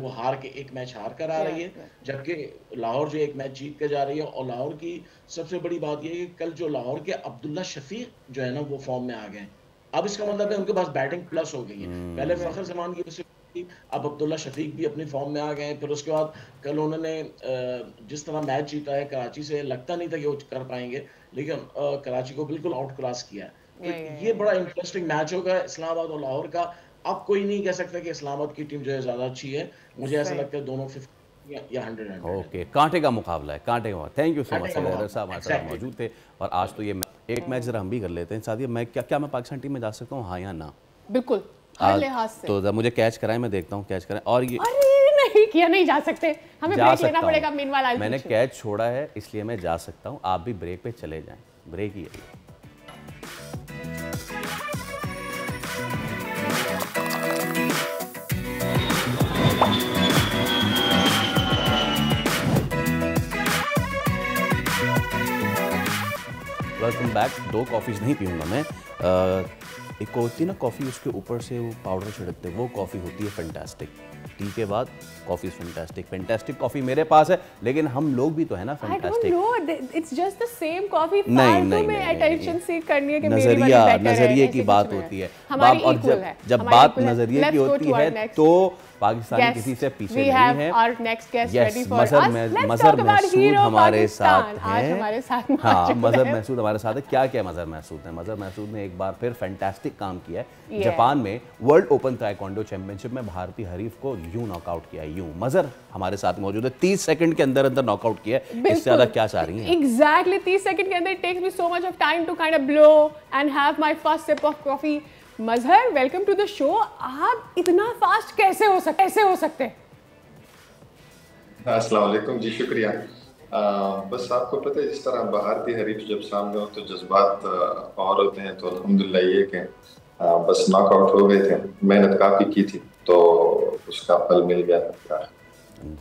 वो हार के एक मैच हार कर आ रही है, जबकि लाहौर जो एक मैच जीत कर जा रही है। और लाहौर की सबसे बड़ी बात ये है कि कल जो लाहौर के अब्दुल्ला शफीक जो है ना वो फॉर्म में आ गए। अब इसका मतलब है उनके पास बैटिंग प्लस हो गई है। पहले फखर जमान की वजह से, अब अब्दुल्ला शफीक भी अपनी फॉर्म में आ गए। फिर उसके बाद कल उन्होंने जिस तरह मैच जीता है कराची से, लगता नहीं था कि वो कर पाएंगे, लेकिन कराची को बिल्कुल आउट क्लास किया। तो ये बड़ा इंटरेस्टिंग मैच होगा इस्लामाबाद और लाहौर का। अब कोई नहीं कह सकता कि इस्लामाबाद की टीम जो है ज्यादा अच्छी है, मुझे ऐसा लगता है दोनों 50 या 100। ओके, कांटे का मुकाबला है, कांटे का। थैंक यू सो मच साहब, हमारे साथ मौजूद थे। और आज तो ये एक मैच जरा हम भी कर लेते हैं सादिया, मैं क्या मैं पाकिस्तान टीम में जा सकता हूँ, हाँ या ना? बिल्कुल, हर लिहाज से। तो मुझे कैच कराएं, मैं देखता हूँ कैच कराएं। और ये नहीं किया, नहीं जा सकते, हमें ब्रेक लेना पड़ेगा। मीनवाइल मैंने कैच छोड़ा है इसलिए मैं जा सकता हूँ, आप भी ब्रेक पे चले जाएं, ब्रेक ही है। Welcome back. 2 कॉफ़ीज़ नहीं पीऊँगा मैं, एक होती है ना कॉफ़ी, उसके ऊपर से वो पाउडर छिड़कते, वो कॉफ़ी होती है फैंटास्टिक। टी के बाद कॉफ़ी फैंटास्टिक कॉफ़ी मेरे पास है, लेकिन हम लोग भी तो है ना fantastic. It's just the same coffee. नहीं, अटेंशन सीक करनी है कि नज़रिए की बात होती है, और जब बात नज़रिए की होती है तो पाकिस्तान किसी से पीछे नहीं है। मजहर महसूद हमारे साथ है। हाँ, मजहर महसूद हमारे साथ है। क्या मजहर महसूद है? मजहर महसूद ने एक बार फिर फैंटास्टिक काम किया है। जापान में वर्ल्ड ओपन ताइक्वांडो चैंपियनशिप में भारतीय हरीफ को यूं नॉकआउट किया है। यूं मजहर हमारे साथ मौजूद है, 30 सेकंड के अंदर नॉकआउट किया है। इससे ज्यादा क्या चाह रही हैं? एग्जैक्टली 30 सेकंड के अंदर। It takes me so much of time to kind of blow and have my first sip of coffee. Mazhar, welcome to the show. आप इतना फास्ट कैसे हो सकते? अस्सलाम वालेकुम जी, शुक्रिया। बस आपको पता है, जिस तरह भारतीय हरीफ जब सामने हो तो जज्बात और होते हैं, तो अल्हम्दुलिल्लाह ये कि बस नॉकआउट हो गए थे। मेहनत काफ़ी की थी तो उसका फल मिल गया था।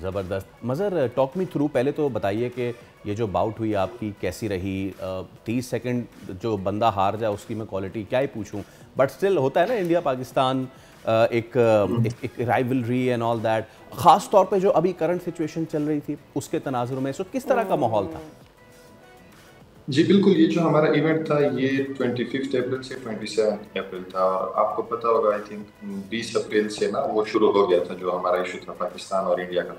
ज़बरदस्त। मज़हर, टॉक मी थ्रू, पहले तो बताइए कि ये जो बाउट हुई आपकी कैसी रही? 30 सेकंड जो बंदा हार जाए उसकी मैं क्वालिटी क्या ही पूछूं, बट स्टिल होता है ना इंडिया पाकिस्तान एक राइवलरी एंड ऑल दैट। ख़ास तौर पे जो अभी करंट सिचुएशन चल रही थी उसके तनाजुर में, सो किस तरह का माहौल था? जी बिल्कुल, ये जो हमारा इवेंट था ये 25 अप्रैल से 27 अप्रैल था, और आपको पता होगा आई थिंक 20 अप्रैल से ना वो शुरू हो गया था जो हमारा इशू था पाकिस्तान और इंडिया का।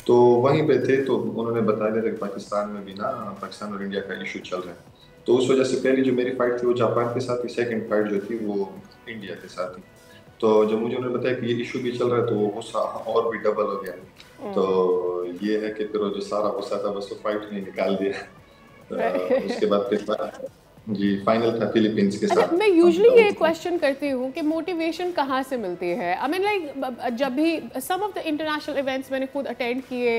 तो वहीं पे थे तो उन्होंने बता दिया था कि पाकिस्तान में भी ना पाकिस्तान और इंडिया का इशू चल रहा है। तो उस वजह से पहली जो मेरी फाइट थी वो जापान के साथ थी, सेकंड फाइट जो थी वो इंडिया के साथ थी। तो जब मुझे उन्होंने बताया कि ये इशू भी चल रहा है तो वो गुस्सा और भी डबल हो गया। तो ये है कि फिर जो सारा गुस्सा था बस वो फाइट में निकाल दिया। उसके बाद फिर जी फाइनल था फिलीपींस के साथ। मैं यूजुअली ये क्वेश्चन करती हूँ कि मोटिवेशन कहाँ से मिलती है? आई मीन लाइक जब भी some of the international events मैंने खुद अटेंड किए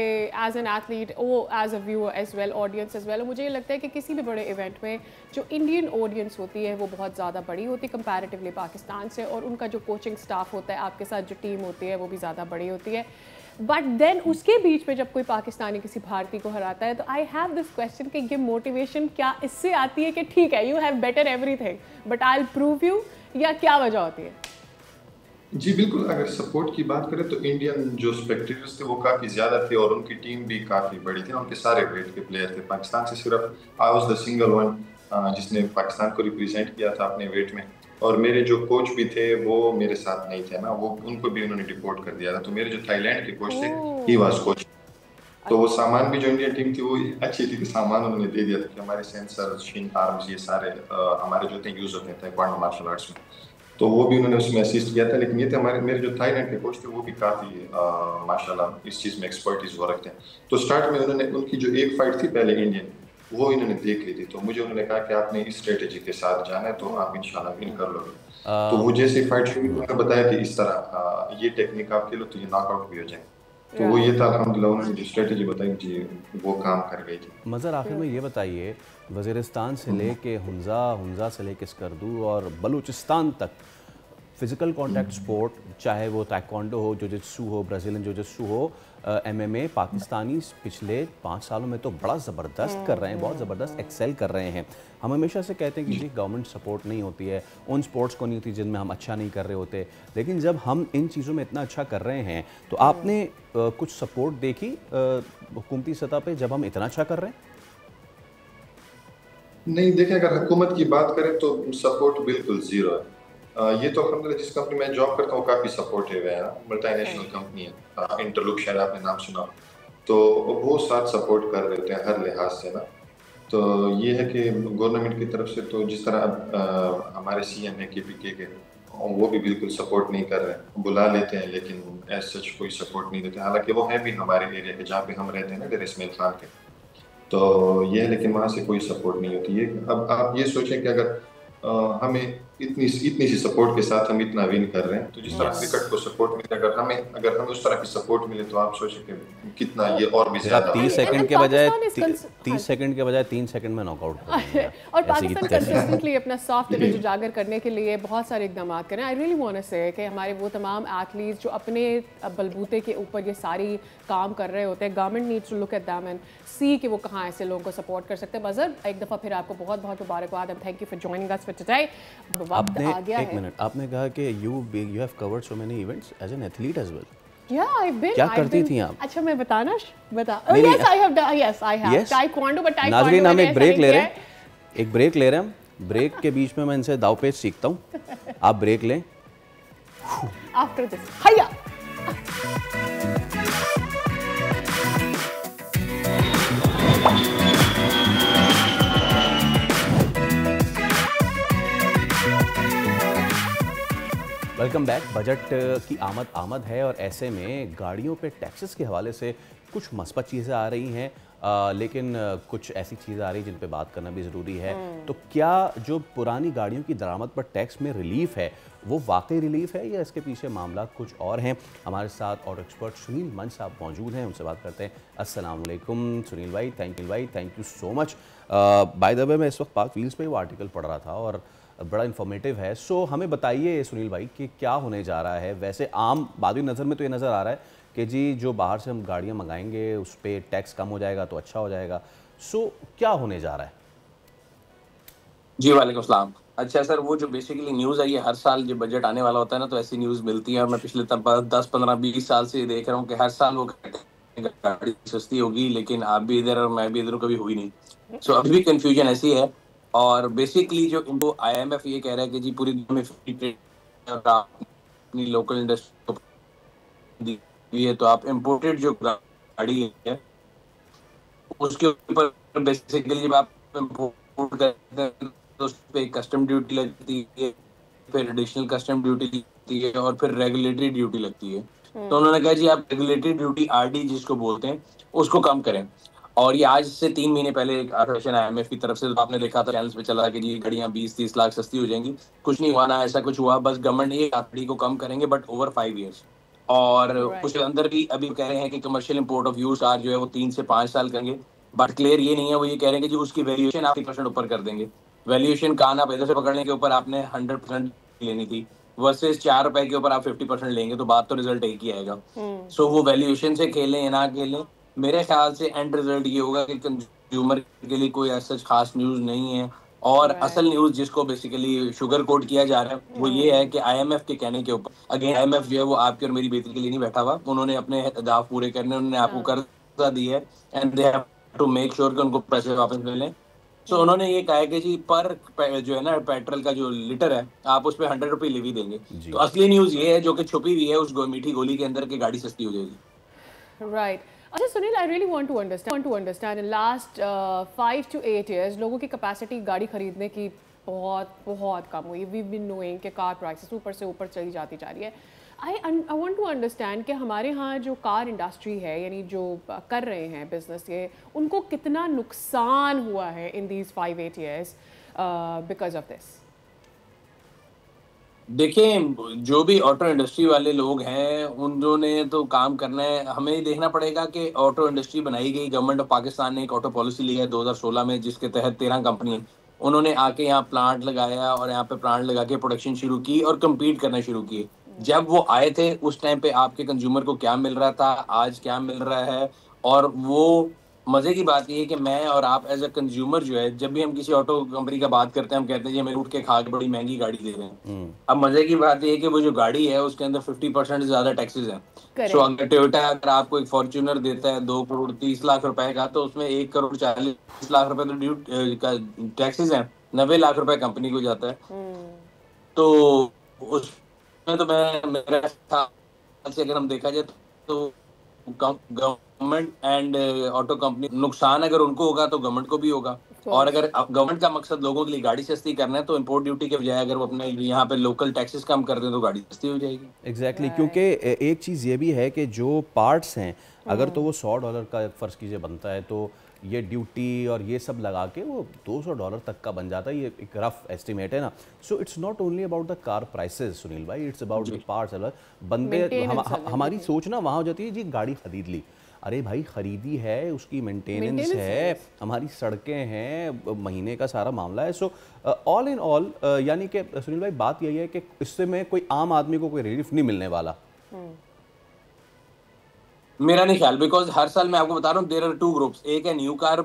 एज एन एथलीट, वो as a viewer as well, audience as well, और मुझे ये लगता है कि किसी भी बड़े इवेंट में जो इंडियन ऑडियंस होती है वो बहुत ज़्यादा बड़ी होती है कंपैरेटिवली पाकिस्तान से, और उनका जो कोचिंग स्टाफ होता है, आपके साथ जो टीम होती है वो भी ज़्यादा बड़ी होती है। बट देन उसके बीच में जब कोई पाकिस्तानी किसी भारतीय को हराता है तो आई हैव दिस क्वेश्चन कि ये मोटिवेशन क्या इससे आती है कि ठीक है you have better everything but I will prove you, या क्या वजह होती है? जी बिल्कुल, अगर सपोर्ट की बात करें तो इंडियन जो स्पेक्टेटर्स थे वो काफ़ी ज़्यादा थे और उनकी टीम भी काफ़ी बड़ी थी, उनके सारे वेट के प्लेयर थे। पाकिस्तान से सिर्फ I was the single one जिसने पाकिस्तान को रिप्रेजेंट किया था अपने वेट में, और मेरे जो कोच भी थे वो मेरे साथ नहीं थे ना, वो उनको भी उन्होंने डिपोर्ट कर दिया था। तो मेरे जो थाईलैंड के कोच थे ही वाज कोच। तो वो सामान भी जो इंडियन टीम थी वो अच्छी थी कि सामान उन्होंने दे दिया था कि हमारे सेंसर, शिन आर्म्स, ये सारे हमारे जो थे यूज होते थे ताइक्वांडो मार्शल आर्ट्स में, तो वो भी उन्होंने उसमें असिस्ट किया था। लेकिन ये थे मेरे जो थाईलैंड के कोच थे वो भी काफ़ी माशाल्लाह इस चीज़ में एक्सपर्टीज वो रखते हैं। तो स्टार्ट में उन्होंने उनकी जो एक फाइट थी पहले इंडियन, वो इन्होंने देख ली थी, तो मुझे उन्होंने कहा कि आपने इस स्ट्रेटेजी के साथ जाना है तो आप इंशाल्लाह विन कर लोगे। तो वो जैसे फाइट शुरू उन्होंने बताया कि इस तरह ये टेक्निक आप खेलो तो ये नॉकआउट भी हो जाए। तो वो ये था अल्हम्दुलिल्लाह, उन्होंने जो स्ट्रेटेजी बताई जी वो काम कर गई थी। मज़र आखिर में ये बताइए, वज़ीरिस्तान से लेके हुंजा से लेके स्कर्दू और बलूचिस्तान तक फिज़िकल कॉन्टैक्ट स्पोर्ट, चाहे वो ताइक्वांडो हो, जिजित्सु हो, ब्राज़ीलियन जिजित्सु हो, MMA, पाकिस्तानी पिछले 5 सालों में तो बड़ा ज़बरदस्त कर रहे हैं, बहुत ज़बरदस्त एक्सेल कर रहे हैं। हम हमेशा से कहते हैं कि जी गवर्नमेंट सपोर्ट नहीं होती है, उन स्पोर्ट्स को नहीं होती जिनमें हम अच्छा नहीं कर रहे होते, लेकिन जब हम इन चीज़ों में इतना अच्छा कर रहे हैं तो आपने कुछ सपोर्ट देखी हुकूमती सतह पे जब हम इतना अच्छा कर रहे हैं? नहीं देखिए, अगर हुकूमत की बात करें तो सपोर्ट बिल्कुल ज़ीरो है। ये तो अल्हम्दुलिल्लाह जिस कंपनी में जॉब करता हूँ काफ़ी सपोर्टिव है, मल्टीनेशनल कंपनी है, इंटरलुक शायद आपने नाम सुना, तो वो साथ सपोर्ट कर रहे होते हैं हर लिहाज से ना। तो ये है कि गवर्नमेंट की तरफ से तो जिस तरह हमारे CM है KPK के, वो भी बिल्कुल सपोर्ट नहीं कर रहे हैं, बुला लेते हैं लेकिन एज सच कोई सपोर्ट नहीं देते। हालांकि वो है भी हमारे एरिया के जहाँ पे हम रहते हैं ना, डेर इस्माइल खान के, तो ये है, लेकिन वहाँ से कोई सपोर्ट नहीं होती है। अब आप ये सोचें कि अगर हमें इतनी सी सपोर्ट के साथ हम इतना विन कर रहे हैं, तो जिस तरह क्रिकेट को सपोर्ट मिले, अगर हमें उस तरह की सपोर्ट मिले तो आप सोचें कि कितना ये और भी ज्यादा 30 सेकंड के बजाय 30 सेकंड के बजाय 3 सेकंड में नॉकआउट कर देंगे। और पाकिस्तान कंसिस्टेंटली अपना सॉफ्ट इमेज उजागर करने के लिए बहुत सारे इकदाम करें। आई रियली वांट टू से कि हमारे वो तमाम एथलीट्स जो अपने बलबूते के ऊपर ये सारी काम कर रहे होते हैं, government needs to look at them and see कि वो कहाँ ऐसे लोगों को सपोर्ट कर सकते हैं। मज़र, एक दफ़ा फिर आपको बहुत बहुत मुबारकबाद and thank you for joining us for today. एक मिनट, आपने कहा कि you have covered so many events as an athlete as well. Yeah, I've been. क्या करती थी आप? अच्छा मैं बताना बता। Yes, I have done. Yes, I have. Taekwondo, but Taekwondo. नाज़रीन, हम एक ब्रेक ले रहे हैं, हम ब्रेक के बीच में मैं इनसे दावपेच सीखता हूँ, आप ब्रेक लें। After this, hiya. Welcome back. Budget की आमद है और ऐसे में गाड़ियों पे टैक्सेस के हवाले से कुछ मस्बत चीज़ें आ रही हैं, लेकिन कुछ ऐसी चीज़ें आ रही हैं जिन पे बात करना भी ज़रूरी है। तो क्या जो पुरानी गाड़ियों की दरामद पर टैक्स में रिलीफ है वो वाकई रिलीफ है या इसके पीछे मामला कुछ और हैं? हमारे साथ और एक्सपर्ट सुनील मंच साहब मौजूद हैं, उनसे बात करते हैं। अस्सलाम वालेकुम सुनील भाई, thank you so much. By the way, मैं इस वक्त पाक व्हील्स पे वो आर्टिकल पढ़ रहा था और बड़ा इन्फॉर्मेटिव है। सो हमें बताइए सुनील भाई कि क्या होने जा रहा है। वैसे आम बादी नज़र में तो ये नज़र आ रहा है कि जी जो बाहर से हम गाड़ियाँ मंगाएंगे उस पर टैक्स कम हो जाएगा तो अच्छा हो जाएगा। सो क्या होने जा रहा है? जी वालेकुम सलाम। अच्छा सर, वो जो बेसिकली न्यूज़ है, ये हर साल जब बजट आने वाला होता है ना तो ऐसी न्यूज़ मिलती है। मैं पिछले 10, 15, 20 साल से देख रहा हूँ कि हर साल वो गाड़ी सस्ती होगी, लेकिन आप भी इधर और मैं भी इधर कभी हुई नहीं। सो अभी भी कंफ्यूजन ऐसी है। और बेसिकली जो इनको IMF ये कह रहा है कि जी पूरी दुनिया में फ्री ट्रेड अपनी लोकल इंडस्ट्री दी है, तो आप इम्पोर्टेड जो गाड़ी है उसके ऊपर बेसिकली जब आप इम्पोर्ट करते हैं तो उस पर कस्टम ड्यूटी लगती है, फिर एडिशनल कस्टम ड्यूटी लगती है और फिर रेगुलेटरी ड्यूटी लगती है। तो उन्होंने कहा जी आप रेगुलेटरी ड्यूटी RD जिसको बोलते हैं उसको कम करें। और ये आज से 3 महीने पहले एक सेशन IMF की तरफ से, तो आपने देखा था चैनल्स पे चला कि जी गाड़ियां 20-30 लाख सस्ती हो जाएंगी। कुछ नहीं हुआ ना, ऐसा कुछ हुआ। बस गवर्नमेंट ने RD को कम करेंगे बट ओवर 5 ईयर्स। और उसके अंदर भी अभी कह रहे हैं कि commercial import of use car जो है वो 3 से 5 साल करेंगे। बट क्लियर ये नहीं है, वो ये कह रहे हैं कि जी उसकी वैल्यूएशन आप 30% ऊपर कर देंगे। वैल्यूएशन कान आप इधर से पकड़ने के ऊपर आपने 100% लेनी थी, वर्सेस 4 रुपए के ऊपर आप 50% लेंगे, तो बात तो रिजल्ट एक ही आएगा। सो वो वैल्यूएशन से खेलें या ना खेलें, मेरे ख्याल से एंड रिजल्ट ये होगा कि कंज्यूमर के लिए कोई ऐसा खास न्यूज नहीं है। और असल न्यूज जिसको बेसिकली शुगर कोट किया जा रहा है वो ये है कि आईएमएफ के कहने के ऊपर, अगेन आईएमएफ जो है वो आपकी और मेरी बेहतरी के लिए नहीं बैठा हुआ, उन्होंने अपने अहदाफ पूरे करने, उन्होंने आपको कर्जा दी है and they have to make sure कि उनको पैसे वापस मिले। सो उन्होंने ये कहा है कि जी जो है ना पेट्रोल का जो लीटर है आप उस पर 100 रुपये लेवी देंगे। तो असली न्यूज ये है जो कि छुपी हुई है उस मीठी गोली के अंदर, की गाड़ी सस्ती हो जाएगी। राइट। अच्छा Sunil, I really want to understand in last 5 to 8 years लोगों की कैपेसिटी गाड़ी खरीदने की बहुत कम हुई। वी बीन नोइंग कि कार प्राइसेस ऊपर से ऊपर चली जाती जा रही है। आई वांट टू अंडरस्टैंड कि हमारे यहाँ जो कार इंडस्ट्री है, यानी जो कर रहे हैं बिजनेस, ये उनको कितना नुकसान हुआ है in these 5-8 years because of this. देखिए, जो भी ऑटो इंडस्ट्री वाले लोग हैं उन्होंने तो काम करना है। हमें देखना पड़ेगा कि ऑटो इंडस्ट्री बनाई गई, गवर्नमेंट ऑफ पाकिस्तान ने एक ऑटो पॉलिसी ली है 2016 में, जिसके तहत 13 कंपनी उन्होंने आके यहाँ प्लांट लगाया और यहाँ पे प्लांट लगा के प्रोडक्शन शुरू की और कम्पीट करना शुरू किए। जब वो आए थे उस टाइम पे आपके कंज्यूमर को क्या मिल रहा था, आज क्या मिल रहा है। और वो मजे की बात ये है कि मैं और आप एज अ कंज्यूमर जो है, जब भी हम किसी ऑटो कंपनी का बात करते हैं हम कहते हैं जी हमें उठ के खा के बड़ी महंगी गाड़ी दे रहे हैं। अब मजे की बात ये है कि वो जो गाड़ी है उसके अंदर 50% ज्यादा टैक्सेस हैं। सो अगर टोयोटा अगर आपको एक फॉर्च्यूनर देता है 2 करोड़ 30 लाख रुपए का, तो उसमें 1 करोड़ 40 लाख रुपए तो टैक्सेस हैं, 90 लाख रुपए कंपनी को जाता है। तो उसमें तो मेरा से अगर हम देखा जाए तो गवर्नमेंट एंड ऑटो कंपनी नुकसान अगर उनको होगा तो गवर्नमेंट को भी होगा। और अगर गवर्नमेंट का मकसद लोगों के लिए गाड़ी सस्ती करना है तो इंपोर्ट ड्यूटी के बजाय अगर वो अपने यहाँ पे लोकल टैक्सेस कम कर दें तो गाड़ी सस्ती हो जाएगी। एग्जैक्टली क्योंकि एक चीज़ ये भी है कि जो पार्ट्स हैं अगर तो वो $100 का फ़र्ज़ कीजिए बनता है, तो ये ड्यूटी और ये सब लगा के वो $200 तक का बन जाता है। ये एक रफ एस्टिमेट है ना। So it's not only about the car prices Sunil भाई, इट्स अबाउट द पार्ट्स। बंदे हमारी सोच ना वहाँ हो जाती है जी गाड़ी खरीद ली, अरे भाई खरीदी है उसकी मेंटेनेंस है, हमारी सड़कें हैं, महीने का सारा मामला है। सो ऑल इन ऑल यानी कि सुनील भाई बात यही है कि इससे में कोई आम आदमी को कोई रिलीफ नहीं मिलने वाला। मेरा नहीं ख्याल, बिकॉज हर साल मैं आपको बता रहा हूँ देयर आर 2 ग्रुप्स, एक है न्यू कार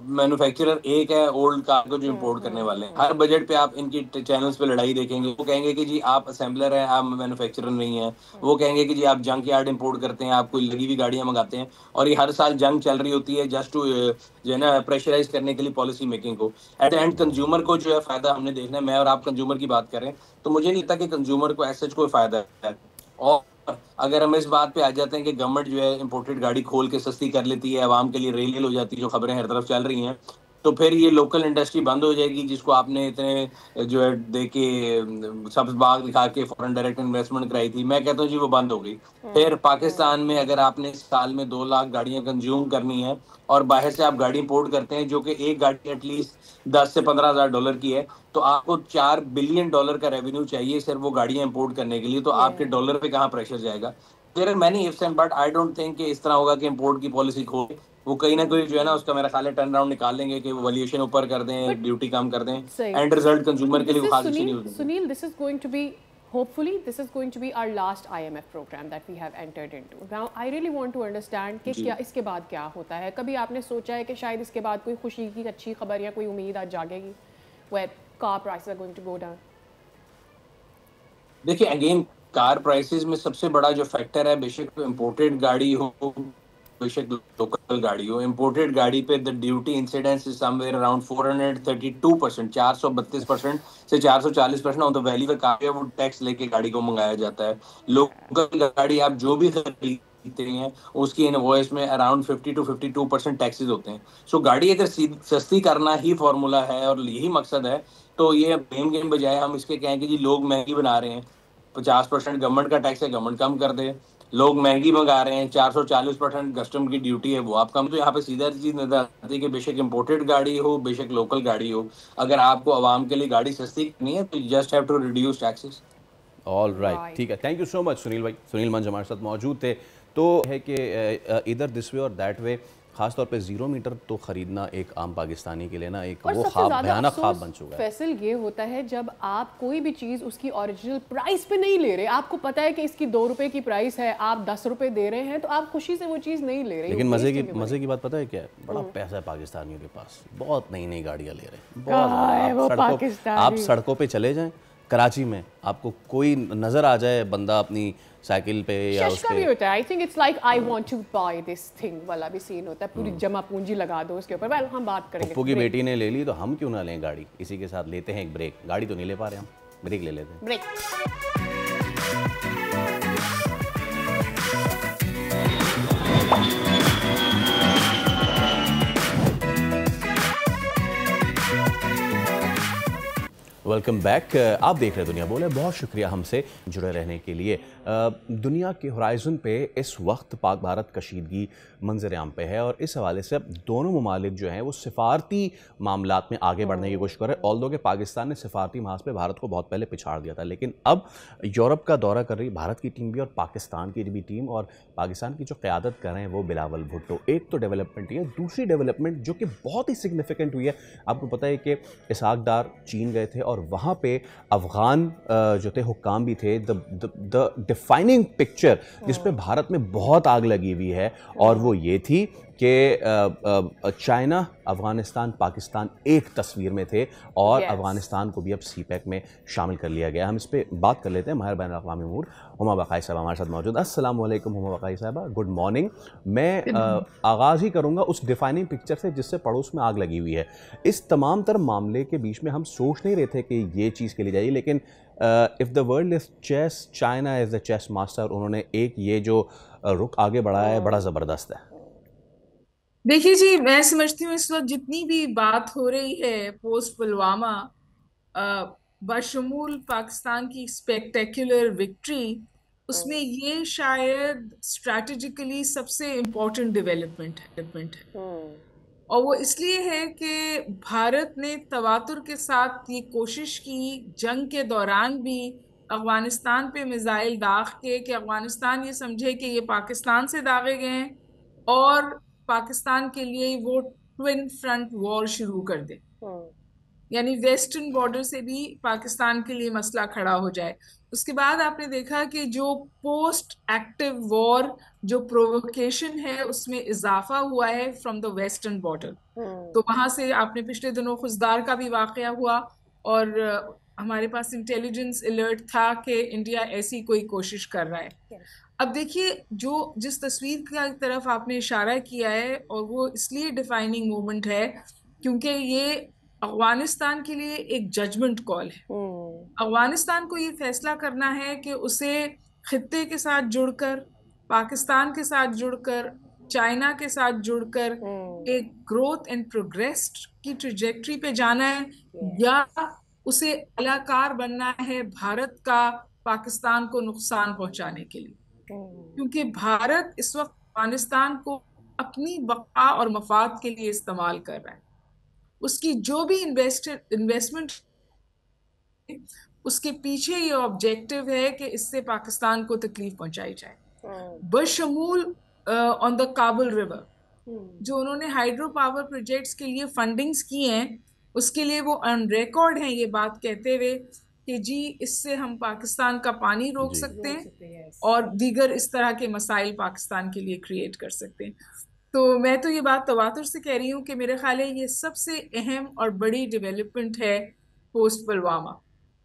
मैन्युफैक्चरर, एक है ओल्ड कार को जो इंपोर्ट करने वाले हैं। हर बजट पे आप इनकी चैनल्स पे लड़ाई देखेंगे। वो कहेंगे कि जी आप असेंबलर हैं, आप मैन्युफैक्चरर नहीं है। वो कहेंगे कि जी आप जंक यार्ड इंपोर्ट करते हैं, आप कोई लगी हुई गाड़ियां मंगाते हैं। और ये हर साल जंग चल रही होती है जस्ट टू जो है ना प्रेशराइज करने के लिए पॉलिसी मेकिंग को। एट द एंड कंज्यूमर को जो है फायदा हमने देखना है। मैं और आप कंज्यूमर की बात करें तो मुझे नहीं लगता कि कंज्यूमर को ऐसा कोई फायदा है। और अगर हम इस बात पे आ जाते हैं कि गवर्नमेंट जो है इंपोर्टेड गाड़ी खोल के सस्ती कर लेती है, आवाम के लिए रेल हो जाती है, जो खबरें हर तरफ चल रही हैं, तो फिर ये लोकल इंडस्ट्री बंद हो जाएगी जिसको आपने इतने जो है दे के सब्ज बाग दिखा के फॉरेन डायरेक्ट इन्वेस्टमेंट कराई थी। मैं कहता हूँ जी वो बंद हो गई। फिर पाकिस्तान में अगर आपने साल में 2 लाख गाड़ियां कंज्यूम करनी है और बाहर से आप गाड़ी इंपोर्ट करते हैं जो कि एक गाड़ी एटलीस्ट 10 से 15 हज़ार डॉलर की है, तो आपको $4 बिलियन का रेवेन्यू चाहिए सिर्फ वो गाड़ियां इंपोर्ट करने के लिए। तो आपके डॉलर पे कहाँ प्रेशर जाएगा? There are many ifs and but I don't think कि इस तरह होगा कि इंपोर्ट की पॉलिसी खोले वो कहीं ना कहीं जो है ना उसका मेरा ख्याल है टर्न अराउंड निकाल लेंगे कि वो वैल्यूएशन ऊपर कर दें, ड्यूटी कम कर दें, एंड रिजल्ट कंज्यूमर के लिए खास अच्छी नहीं होगी। Sunil, this is going to be, hopefully this is going to be our last IMF program that we have entered into. Now I really want to understand कि क्या इसके बाद क्या होता है। कभी आपने सोचा है कि शायद इसके बाद कोई खुशी की अच्छी खबर या कोई उम्मीद आज जागेगी where car prices are going to go down? देखिए अगेन कार प्राइसेस में सबसे बड़ा जो फैक्टर है, बेशक इंपोर्टेड गाड़ी हो बेशक लोकल गाड़ी हो, इंपोर्टेड गाड़ी पे the duty incidence is somewhere around 432%, 432% से 440% ऑन द वैल्यू का वो टैक्स लेके गाड़ी को मंगाया जाता है। लोकल गाड़ी आप जो भी खरीदते हैं उसकी इनवॉइस में अराउंड 50 to 52% टैक्सेस होते हैं। सो गाड़ी अगर सस्ती करना ही फॉर्मूला है और यही मकसद है तो ये ब्लेम गेम बजाय हम इसके कहें कि जी लोग महंगी बना रहे हैं, 50% गवर्नमेंट का टैक्स है, गवर्नमेंट कम कर दे। लोग महंगी मंगा रहे हैं, 440% कस्टम की ड्यूटी है वो आप कम। तो यहाँ पे सीधा चीज नजर आती है कि बेशक इंपोर्टेड गाड़ी हो बेशक लोकल गाड़ी हो, अगर आपको आवाम के लिए गाड़ी सस्ती करनी है तो just have to reduce taxes. All right, ठीक है, thank you so much Sunil भाई। सुनील मंज हमारे साथ मौजूद थे। तो है कि इधर दिस वे और दैट वे खासतौर पे 0 मीटर तो ख़रीदना एक आम पाकिस्तानी के लिए ना एक और वो सबसे ख्वाब, ज़्यादा भयानक ख्वाब अफसोस बन चुका है। फैसल ये होता है जब आप कोई भी चीज़ उसकी ओरिजिनल प्राइस पे नहीं ले रहे, आपको पता है कि इसकी 2 रुपए की प्राइस है, आप 10 रुपए दे रहे हैं, तो आप खुशी से वो चीज़ नहीं ले रहे। लेकिन वो मज़े waste है की बात पता है क्या है? बड़ा पैसा है पाकिस्तानियों के पास, बहुत नई नई गाड़ियाँ ले रहे हैं, कहाँ है वो बहुत। पाकिस्तानी? आप सड़कों पे चले जाएं कराची में, आपको कोई नज़र आ जाए बंदा अपनी साइकिल पे या उस शश भी पे, होता है। I think it's like I want to buy this thing वाला भी सीन होता है, पूरी जमा पूंजी लगा दो उसके ऊपर। वेल हम बात करेंगे। पप्पू की बेटी ने ले ली तो हम क्यों ना लें गाड़ी। इसी के साथ लेते हैं एक ब्रेक। गाड़ी तो नहीं ले पा रहे हम, ब्रेक ले लेते हैं। ब्रेक। Welcome back. आप देख रहे हैं दुनिया बोले। बहुत शुक्रिया हमसे जुड़े रहने के लिए। दुनिया के होराइज़न पे इस वक्त पाक भारत कशीदगी मंजर आम पे है और इस हवाले से अब दोनों ममालिक जो हैं वो सिफारती मामलात में आगे बढ़ने की कोशिश कर रहे हैं। ऑल्दो कि पाकिस्तान ने सिफारती महाज पे भारत को बहुत पहले पिछाड़ दिया था, लेकिन अब यूरोप का दौरा कर रही भारत की टीम भी और पाकिस्तान की भी टीम, और पाकिस्तान की जो क़यादत कर रहे हैं वो बिलावल भुट्टो। एक तो डेवलपमेंट ये, दूसरी डेवलपमेंट जो कि बहुत ही सिग्निफिकेंट हुई है, आपको पता है कि इसहाक डार चीन गए थे और वहाँ पे अफ़गान जो थे हुक्काम भी थे। द डिफाइनिंग पिक्चर जिस पे भारत में बहुत आग लगी हुई है और वो ये थी कि चाइना, अफ़गानिस्तान, पाकिस्तान एक तस्वीर में थे और अफ़गानिस्तान को भी अब सीपैक में शामिल कर लिया गया। हम इस पर बात कर लेते हैं। माहिर बैन अक़वामी अमूर हुमा बक़ाई साहब हमारे साथ मौजूद। अस्सलाम वालेकुम हुमा बक़ाई साहबा, गुड मॉर्निंग। मैं आगाज़ ही करूँगा उस डिफाइनिंग पिक्चर से जिससे पड़ोस में आग लगी हुई है। इस तमाम तर मामले के बीच में हम सोच नहीं रहे थे कि ये चीज़ के लिए जाइए, लेकिन if the world is chess, China is the chess master. उन्होंने एक ये जो रुख आगे बढ़ाया है बड़ा ज़बरदस्त है। देखिए जी, मैं समझती हूँ इस वक्त जितनी भी बात हो रही है पोस्ट पुलवामा, बशमूल पाकिस्तान की स्पेक्टेकुलर विक्ट्री, उसमें ये शायद स्ट्रैटेजिकली सबसे इम्पोर्टेंट डेवलपमेंट है। और वो इसलिए है कि भारत ने तवातुर के साथ ये कोशिश की जंग के दौरान भी अफगानिस्तान पे मिसाइल दाग के कि अफगानिस्तान ये समझे कि ये पाकिस्तान से दागे गए हैं और पाकिस्तान के लिए वो ट्विन फ्रंट वॉर शुरू कर दे, यानी वेस्टर्न बॉर्डर से भी पाकिस्तान के लिए मसला खड़ा हो जाए। उसके बाद आपने देखा कि जो पोस्ट एक्टिव वॉर जो प्रोवोकेशन है उसमें इजाफा हुआ है फ्रॉम द वेस्टर्न बॉर्डर। तो वहां से आपने पिछले दिनों खुजदार का भी वाकया हुआ और हमारे पास इंटेलिजेंस अलर्ट था कि इंडिया ऐसी कोई कोशिश कर रहा है। अब देखिए, जो जिस तस्वीर की तरफ आपने इशारा किया है, और वो इसलिए डिफाइनिंग मोमेंट है क्योंकि ये अफगानिस्तान के लिए एक जजमेंट कॉल है। अफगानिस्तान को ये फैसला करना है कि उसे खित्ते के साथ जुड़कर, पाकिस्तान के साथ जुड़कर, चाइना के साथ जुड़कर एक ग्रोथ एंड प्रोग्रेस की ट्रेजेक्टरी पे जाना है, या उसे अलाकार बनना है भारत का पाकिस्तान को नुकसान पहुंचाने के लिए। क्योंकि भारत इस वक्त अफगानिस्तान को अपनी बका और मफाद के लिए इस्तेमाल कर रहा है। उसकी जो भी इन्वेस्टमेंट, उसके पीछे ये ऑब्जेक्टिव है कि इससे पाकिस्तान को तकलीफ पहुंचाई जाए। बशमूल ऑन द काबुल रिवर जो उन्होंने हाइड्रो पावर प्रोजेक्ट्स के लिए फंडिंग्स की हैं, उसके लिए वो ऑन रिकॉर्ड हैं ये बात कहते हुए कि जी इससे हम पाकिस्तान का पानी रोक सकते हैं और दीगर इस तरह के मसाइल पाकिस्तान के लिए क्रिएट कर सकते हैं। तो मैं तो ये बात तवातुर से कह रही हूँ कि मेरे ख्याल है ये सबसे अहम और बड़ी डेवलपमेंट है post Pulwama,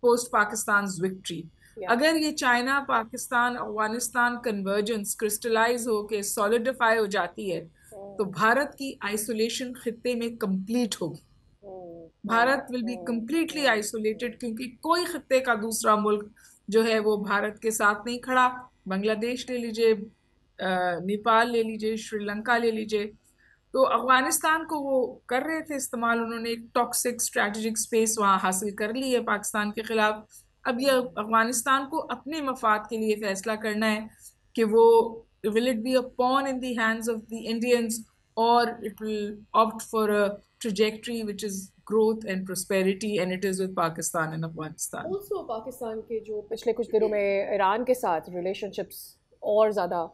post Pakistan victory. अगर ये China Pakistan Afghanistan convergence crystallise हो के सॉलिडिफाई हो जाती है तो भारत की आइसोलेशन खित्ते में कंप्लीट होगी। Bharat will be completely isolated, क्योंकि कोई खित्ते का दूसरा मुल्क जो है वो भारत के साथ नहीं खड़ा। बांग्लादेश ले लीजिए, नेपाल ले लीजिए, श्रीलंका ले लीजिए। तो अफगानिस्तान को वो कर रहे थे इस्तेमाल, उन्होंने एक टॉक्सिक स्ट्रैटेजिक स्पेस वहाँ हासिल कर ली है पाकिस्तान के खिलाफ। अब ये अफगानिस्तान को अपने मफाद के लिए फैसला करना है कि वो will it be a pawn in the hands of the Indians or it will opt for a trajectory which is growth and prosperity, and it is with Pakistan and Afghanistan. Also Pakistan के जो पिछले कुछ दिनों में Iran के साथ relationships और ज़्यादा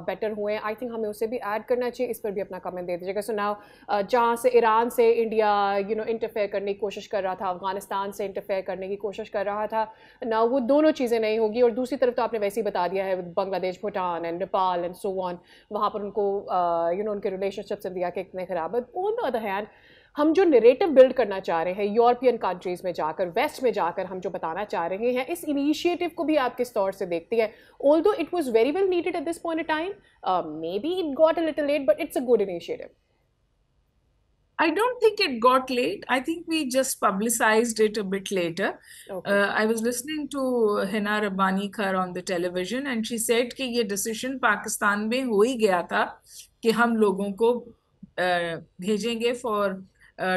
बेटर हुए हैं। आई थिंक हमें उसे भी ऐड करना चाहिए, इस पर भी अपना कमेंट दे दीजिएगा। सो नाउ जहाँ से ईरान से इंडिया इंटरफेयर करने की कोशिश कर रहा था, अफगानिस्तान से इंटरफेयर करने की कोशिश कर रहा था ना, वो दोनों चीज़ें नहीं होगी। और दूसरी तरफ तो आपने वैसे ही बता दिया है, Bangladesh, Bhutan and Nepal and so on, वहाँ पर उनको उनके रिलेशनशिप्स इंडिया के कितने ख़राब है। ऑन द अदर हैंड हम जो नरेटिव बिल्ड करना चाह रहे हैं यूरोपियन कंट्रीज़ में जाकर, वेस्ट में जाकर, हम जो बताना चाह रहे हैं, इस इनिशिएटिव को भी आप किस तौर से देखती हैं? Although it was very well needed at this point in time, maybe it got a little late, but it's a good initiative. I don't think it got late. I think we just publicized it a bit later. Okay. I was listening to Hina Rabbani Khar on the television and she said कि ये decision Pakistan में हो ही गया था कि हम लोगों को भेजेंगे for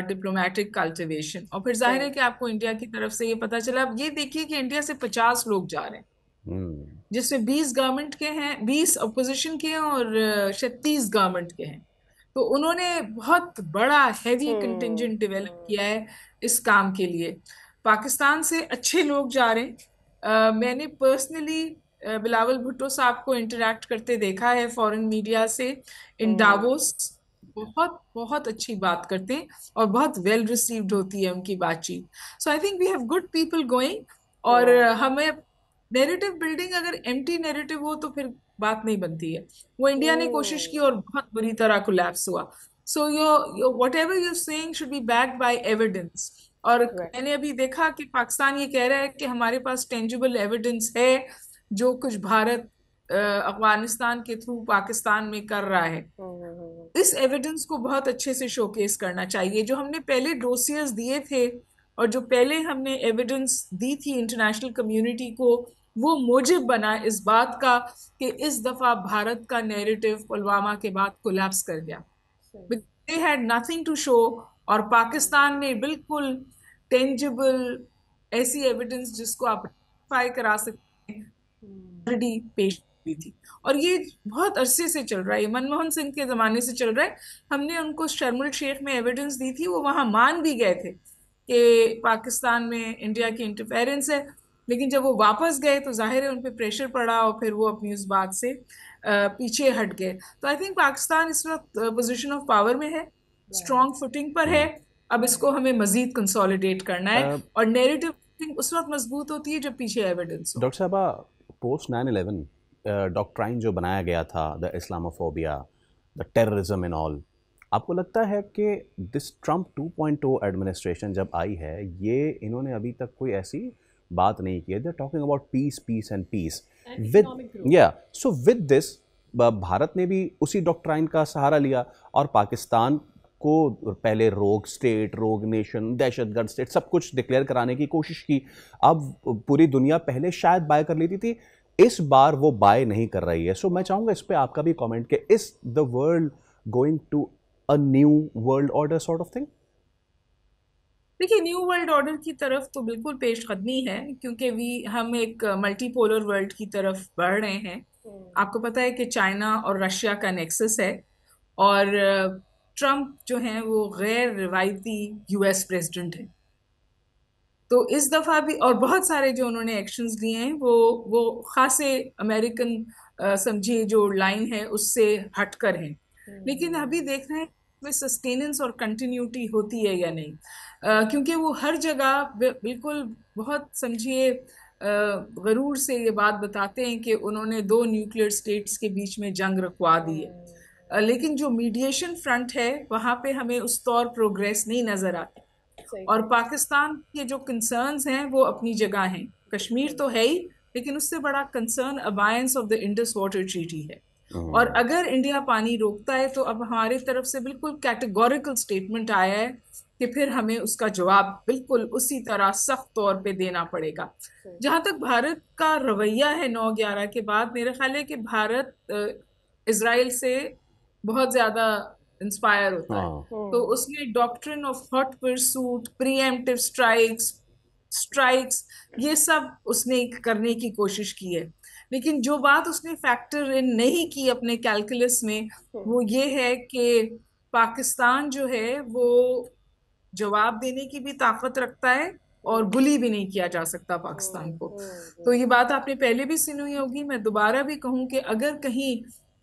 diplomatic cultivation. और फिर जाहिर है कि आपको इंडिया की तरफ से ये पता चला। अब ये देखिए कि इंडिया से 50 लोग जा रहे हैं, जिसमें 20 गवर्नमेंट के हैं, 20 अपोजिशन के हैं और 36 गवर्नमेंट के हैं। तो उन्होंने बहुत बड़ा हैवी कंटिंजेंट डेवलप किया है इस काम के लिए। पाकिस्तान से अच्छे लोग जा रहे हैं। मैंने पर्सनली बिलावल भुट्टो साहब को इंटरेक्ट करते देखा है फॉरेन मीडिया से इन डावोस। बहुत बहुत अच्छी बात करते हैं और बहुत वेल रिसीव्ड होती है उनकी बातचीत। So I think we have good people going. और हमें नैरेटिव बिल्डिंग, अगर एम्प्टी नैरेटिव हो तो फिर बात नहीं बनती है। वो इंडिया ने कोशिश की और बहुत बुरी तरह कोलैप्स हुआ। So your whatever you are saying should be backed by evidence. और मैंने अभी देखा कि पाकिस्तान ये कह रहा है कि हमारे पास टेंजिबल एविडेंस है जो कुछ भारत अफगानिस्तान के थ्रू पाकिस्तान में कर रहा है। इस एविडेंस को बहुत अच्छे से शोकेस करना चाहिए। जो हमने पहले डोसियर्स दिए थे और जो पहले हमने एविडेंस दी थी इंटरनेशनल कम्युनिटी को, वो मूजिब बना इस बात का कि इस दफा भारत का नैरेटिव पुलवामा के बाद कोलैप्स कर गया। They had nothing to show और पाकिस्तान ने बिल्कुल टेंजिबल ऐसी एविडेंस जिसको आप वेरीफाई करा सकते हैं ऑलरेडी पेश की थी। और ये बहुत अरसे से चल रहा है, मनमोहन सिंह के जमाने से चल रहा है। हमने उनको शर्म शेख में एविडेंस दी थी, वो वहां मान भी गए थे कि पाकिस्तान में इंडिया की इंटरफेरेंस है, लेकिन जब वो वापस गए तो जाहिर है उन पे प्रेशर पड़ा और फिर वो अपनी उस बात से पीछे हट गए। तो आई थिंक पाकिस्तान इस वक्त पोजीशन ऑफ पावर में है, स्ट्रॉन्ग फुटिंग पर है। अब इसको हमें मजीद कंसोलिडेट करना है और नैरेटिव उस वक्त मजबूत होती है जब पीछे एविडेंस हो। डॉक्टर साहबा, पोस्ट 9/11 डॉक्ट्राइन जो बनाया गया था, the Islamophobia, the terrorism and all, आपको लगता है कि दिस ट्रम्प 2.0 एडमिनिस्ट्रेशन जब आई है, ये इन्होंने अभी तक कोई ऐसी बात नहीं की है? They are talking about peace peace and peace with so with this Bharat ने भी उसी डॉक्ट्राइन का सहारा लिया और पाकिस्तान को पहले रोग स्टेट, रोग नेशन, दहशतगर्द स्टेट सब कुछ डिक्लेयर कराने की कोशिश की। अब पूरी दुनिया पहले शायद बाय कर लेती थी, इस बार वो बाय नहीं कर रही है। सो मैं चाहूँगा इस पर आपका भी कॉमेंट कि is the world going to a new world order sort of thing? देखिए, न्यू वर्ल्ड ऑर्डर की तरफ तो बिल्कुल पेशकदमी है, क्योंकि हम एक मल्टीपोलर वर्ल्ड की तरफ बढ़ रहे हैं। आपको पता है कि चाइना और रशिया का नेक्सस है और ट्रम्प जो हैं वो गैर रिवायती यूएस प्रेसिडेंट हैं। तो इस दफ़ा भी और बहुत सारे जो उन्होंने एक्शंस लिए हैं वो खासे अमेरिकन समझिए जो लाइन है उससे हटकर हैं। लेकिन अभी देखना है में सस्टेनेंस और कंटिन्यूटी होती है या नहीं, क्योंकि वो हर जगह बिल्कुल बहुत समझिए गरूर से ये बात बताते हैं कि उन्होंने 2 न्यूक्लियर स्टेट्स के बीच में जंग रखवा दी है, लेकिन जो मीडिएशन फ्रंट है वहाँ पे हमें उस तौर प्रोग्रेस नहीं नजर आती। और पाकिस्तान के जो कंसर्न्स हैं वो अपनी जगह हैं, कश्मीर तो है ही, लेकिन उससे बड़ा concern abeyance of the Indus Water Treaty है। और अगर इंडिया पानी रोकता है तो अब हमारी तरफ से बिल्कुल कैटेगोरिकल स्टेटमेंट आया है कि फिर हमें उसका जवाब बिल्कुल उसी तरह सख्त तौर पे देना पड़ेगा। जहां तक भारत का रवैया है 9/11 के बाद, मेरा ख्याल है कि भारत इजराइल से बहुत ज्यादा इंस्पायर होता है। तो उसने doctrine of hot pursuit, pre-emptive strikes ये सब उसने करने की कोशिश की है। लेकिन जो बात उसने फैक्टर इन नहीं की अपने कैलकुलस में वो ये है कि पाकिस्तान जो है वो जवाब देने की भी ताकत रखता है और बुली भी नहीं किया जा सकता पाकिस्तान को। तो ये बात आपने पहले भी सुनी हुई होगी, मैं दोबारा भी कहूँ कि अगर कहीं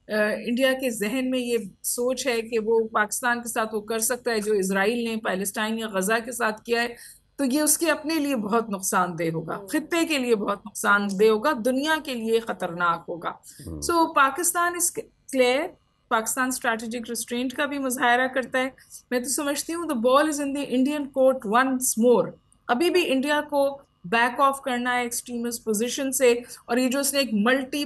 इंडिया के जहन में ये सोच है कि वो पाकिस्तान के साथ वो कर सकता है जो इजराइल ने पैलेस्टाइन या गजा के साथ किया है, तो ये उसके अपने लिए बहुत नुकसानदेह होगा, खित्ते के लिए बहुत नुकसानदेह होगा, दुनिया के लिए खतरनाक होगा। सो पाकिस्तान इस क्लियर, पाकिस्तान स्ट्रैटेजिक रिस्ट्रेंट का भी मुजाहरा करता है। मैं तो समझती हूँ the ball is in the Indian court once more. अभी भी इंडिया को बैक ऑफ करना है एक्सट्रीमिस्ट पोजीशन से, और ये जो उसने एक मल्टी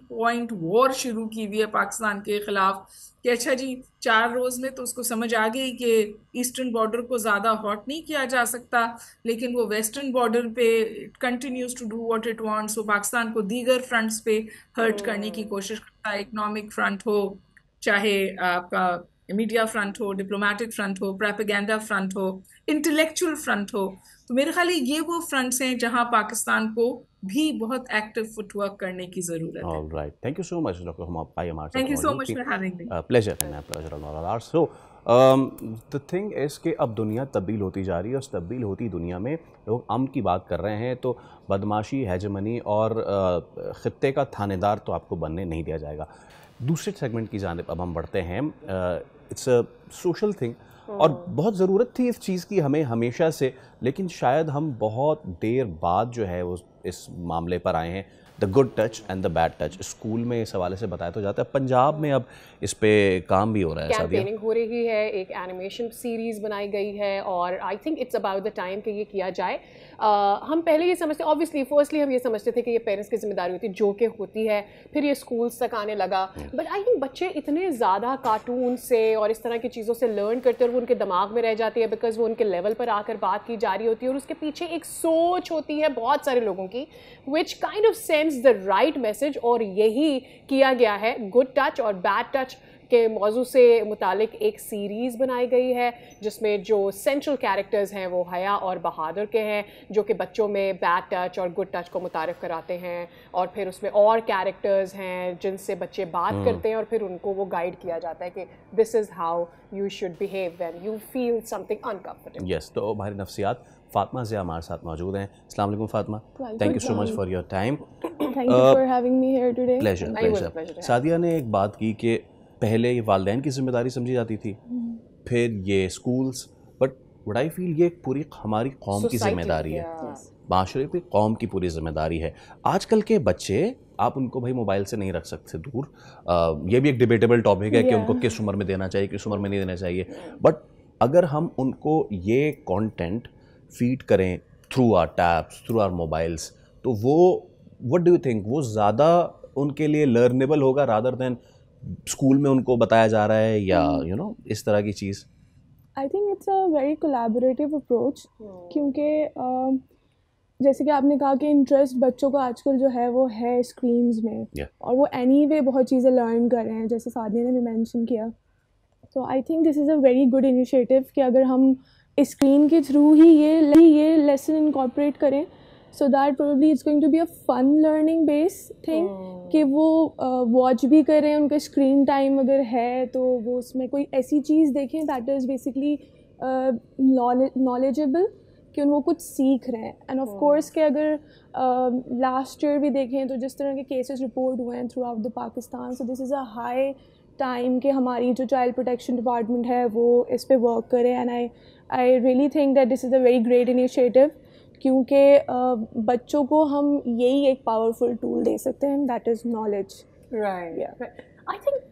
पॉइंट वॉर शुरू की हुई है पाकिस्तान के खिलाफ कि अच्छा जी 4 रोज में तो उसको समझ आ गई कि ईस्टर्न बॉर्डर को ज्यादा हॉट नहीं किया जा सकता, लेकिन वो वेस्टर्न बॉर्डर पे it continues to do what it wants. वो पाकिस्तान को दीगर फ्रंट्स पे हर्ट करने की कोशिश करता है, इकोनॉमिक फ्रंट हो, चाहे आपका मीडिया फ्रंट हो, डिप्लोमेटिक फ्रंट हो, प्रोपेगेंडा फ्रंट हो, इंटेलेक्चुअल फ्रंट हो। तो मेरे ख्याल ये वो फ्रंट्स हैं जहां पाकिस्तान को भी बहुत एक्टिव फुटवर्क करने की जरूरत है। All right. Thank you so much, Dr. Humab Pai, हमारे साथ थैंक यू सो मौजूद मच थी। For having me. Pleasure है, pleasure on all ours. So, the thing is कि अब दुनिया तब्दील होती जा रही है, उस तब्दील होती दुनिया में लोग अमन की बात कर रहे हैं, तो बदमाशी, हेजमनी और खित्ते का थानेदार तो आपको बनने नहीं दिया जाएगा। दूसरे सेगमेंट की जानिब अब हम बढ़ते हैं। इट्स अ सोशल थिंग, और बहुत ज़रूरत थी इस चीज़ की हमें हमेशा से, लेकिन शायद हम बहुत देर बाद जो है वो इस मामले पर आए हैं। The good touch and the bad touch, school में इस हवाले से बताया तो जाता है, पंजाब में अब इस पे काम भी हो रहा है, कैंपेनिंग हो रही है, एक एनिमेशन सीरीज़ बनाई गई है, और आई think it's about the time कि ये किया जाए। हम पहले ये समझते, ऑब्वियसली फर्स्टली हम ये समझते थे कि ये पेरेंट्स की जिम्मेदारी होती है, जो कि होती है, फिर ये स्कूल्स तक आने लगा। बट आई थिंक बच्चे इतने ज़्यादा कार्टून से और इस तरह की चीज़ों से लर्न करते हैं और वो उनके दिमाग में रह जाती है, बिकॉज वो उनके लेवल पर आकर बात की जा रही होती है, और उसके पीछे एक सोच होती है बहुत सारे लोगों की, which kind of sends the right message. और यही किया गया है। गुड टच और बैड टच के मौजू से मुतालिक एक सीरीज़ बनाई गई है, जिसमें जो सेंट्रल कैरेक्टर्स हैं वो हया और बहादुर के हैं, जो कि बच्चों में बैड टच और गुड टच को मुतारिफ कराते हैं, और फिर उसमें और कैरेक्टर्स हैं जिनसे बच्चे बात करते हैं, और फिर उनको वो गाइड किया जाता है कि this is how you should behave when you feel something uncomfortable. Yes, तो हमारी नफ्सियात फातिमा ज़िया हमारे साथ मौजूद हैं। अस्सलाम वालेकुम Fatima, thank you so much for your time. Thank you for having me here today. Pleasure. Sadia ने एक बात की कि पहले ये वालिदैन की जिम्मेदारी समझी जाती थी, फिर ये schools, but what I feel ये पूरी हमारी कौम की जिम्मेदारी है, माशरे पे कौम की पूरी जिम्मेदारी है। आजकल के बच्चे, आप उनको भाई मोबाइल से नहीं रख सकते दूर। ये भी एक डिबेटेबल टॉपिक है कि उनको किस उम्र में देना चाहिए, किस उम्र में नहीं देना चाहिए, बट अगर हम उनको ये कंटेंट फीड करें through our tabs, through our mobiles, तो वो व्हाट डू यू थिंक वो ज़्यादा उनके लिए लर्नेबल होगा रादर देन स्कूल में उनको बताया जा रहा है, या यू नो इस तरह की चीज़? I think it's a very collaborative approach, क्योंकि जैसे कि आपने कहा कि इंटरेस्ट बच्चों का आजकल जो है वो है स्क्रीन्स में, और वो एनीवे बहुत चीज़ें लर्न कर रहे हैं, जैसे सादिया ने भी मेंशन किया। तो I think this is a very good initiative कि अगर हम स्क्रीन के थ्रू ही ये लेसन इनकॉर्पोरेट करें, so that probably it's going to be a fun learning base thing, कि वो वॉच भी करें, उनका स्क्रीन टाइम अगर है तो वो उसमें कोई ऐसी चीज़ देखें दैट इज़ बेसिकली नॉलेजेबल, कि वो कुछ सीख रहे हैं। एंड ऑफ कोर्स कि अगर लास्ट ईयर भी देखें तो जिस तरह के केसेस रिपोर्ट हुए हैं through out the Pakistan, so this is a high time कि हमारी जो चाइल्ड प्रोटेक्शन डिपार्टमेंट है वो इस पे वर्क करे। And I really think that this is a very great initiative, क्योंकि बच्चों को हम यही एक पावरफुल टूल दे सकते हैं, that is knowledge. Right. I think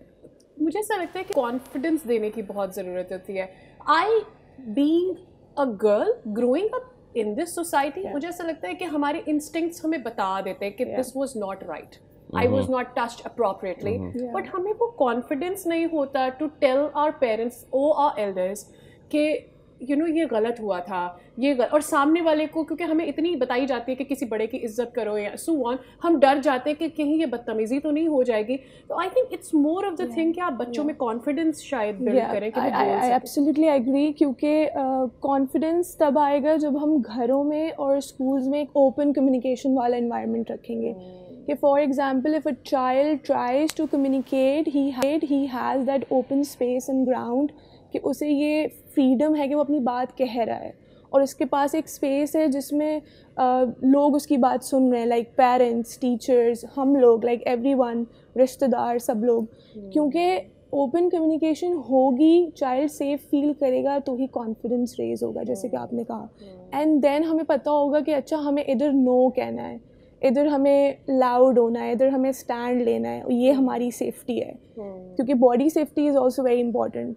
मुझे ऐसा लगता है कि कॉन्फिडेंस देने की बहुत ज़रूरत होती है। I being a girl growing up in this society, मुझे ऐसा लगता है कि हमारे इंस्टिंक्ट्स हमें बता देते हैं कि this was not right, I was not touched appropriately, but हमें वो confidence नहीं होता to tell our parents or our elders कि you know ये गलत हुआ था, और सामने वाले को, क्योंकि हमें इतनी बताई जाती है कि किसी बड़े की इज्जत करो या so on, हम डर जाते हैं कि कहीं ये बदतमीजी तो नहीं हो जाएगी। तो आई think it's more of the thing कि आप बच्चों में कॉन्फिडेंस शायद बिल्ड करें कि आई एब्सोल्युटली एग्री, क्योंकि कॉन्फिडेंस तब आएगा जब हम घरों में और स्कूल्स में एक ओपन कम्युनिकेशन वाला इन्वायरमेंट रखेंगे। कि for example if a child tries to communicate, he has that open space and ground कि उसे ये फ्रीडम है कि वो अपनी बात कह रहा है, और उसके पास एक स्पेस है जिसमें लोग उसकी बात सुन रहे हैं, लाइक पेरेंट्स, टीचर्स, हम लोग, लाइक एवरीवन, रिश्तेदार, सब लोग, क्योंकि ओपन कम्युनिकेशन होगी, चाइल्ड सेफ फील करेगा तो ही कॉन्फिडेंस रेज होगा, जैसे कि आपने कहा। एंड देन हमें पता होगा कि अच्छा हमें इधर नो कहना है, इधर हमें लाउड होना है, इधर हमें स्टैंड लेना है, ये हमारी सेफ्टी है, क्योंकि body safety is also very important.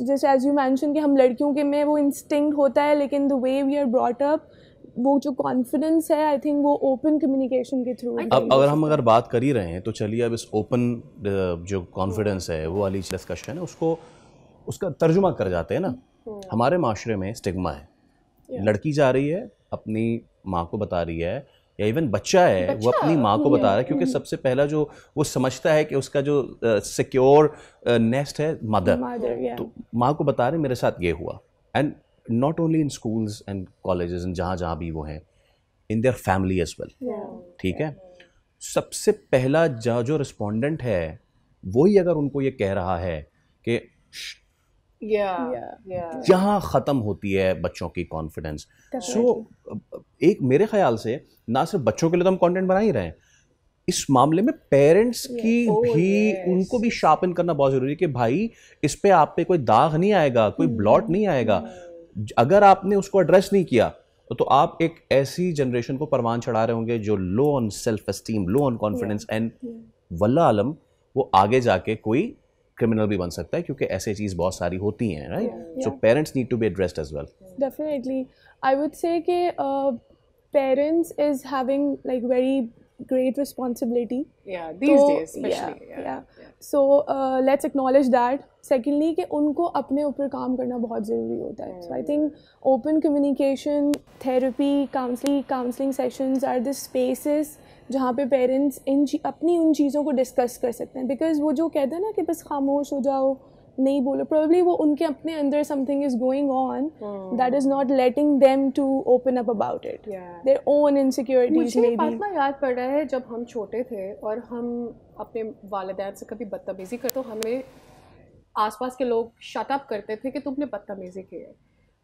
जैसे एज यू मैंशन कि हम लड़कियों के में वो इंस्टिंक्ट होता है, लेकिन the way we are brought up, वो जो कॉन्फिडेंस है, आई थिंक वो ओपन कम्युनिकेशन के थ्रू। अब अगर बात कर ही रहे हैं तो चलिए अब इस ओपन जो कॉन्फिडेंस है वो वाली डिस्कशन है उसका तर्जुमा कर जाते हैं ना। हमारे माशरे में स्टिग्मा है, लड़की जा रही है अपनी माँ को बता रही है, या इवन बच्चा है वो अपनी माँ को बता रहा है, क्योंकि सबसे पहला जो वो समझता है कि उसका जो सिक्योर नेस्ट है मदर, तो माँ को बता रहे मेरे साथ ये हुआ। And not only in schools and colleges and जहाँ भी वो हैं, in their family as well. ठीक है, सबसे पहला जो रिस्पोंडेंट है वही अगर उनको ये कह रहा है कि यहाँ ख़त्म होती है बच्चों की कॉन्फिडेंस। एक मेरे ख्याल से ना सिर्फ बच्चों के लिए तो हम कंटेंट बना ही रहे हैं, इस मामले में पेरेंट्स की भी उनको भी शार्पन करना बहुत ज़रूरी है कि भाई इस पे आप पे कोई दाग नहीं आएगा, कोई ब्लॉट नहीं आएगा। अगर आपने उसको एड्रेस नहीं किया तो आप एक ऐसी जनरेशन को परवान चढ़ा रहे होंगे जो low on self esteem, low on confidence, and वल्लाह आलम वो आगे जाके कोई क्रिमिनल भी बन सकता है, क्योंकि ऐसे चीज़ बहुत सारी होती हैं, right? So parents need to be addressed as well. Definitely I would say कि parents is having like very great responsibility these days especially so let's acknowledge that. Secondly कि उनको अपने ऊपर काम करना बहुत ज़रूरी होता है। So I think open communication, therapy, counseling sessions are the spaces जहाँ पे पेरेंट्स अपनी उन चीज़ों को डिस्कस कर सकते हैं, बिकॉज वो जो कहते हैं ना कि बस खामोश हो जाओ, नहीं बोलो, probably वो उनके अपने अंदर something is going on that is not letting them to open up about it, their own insecurities मुझे maybe। फातिमा याद पड़ रहा है जब हम छोटे थे और हम अपने वालिदैन से कभी बदतमीज़ी करते तो हमें आसपास के लोग शट अप करते थे कि तुमने बदतमीज़ी की है।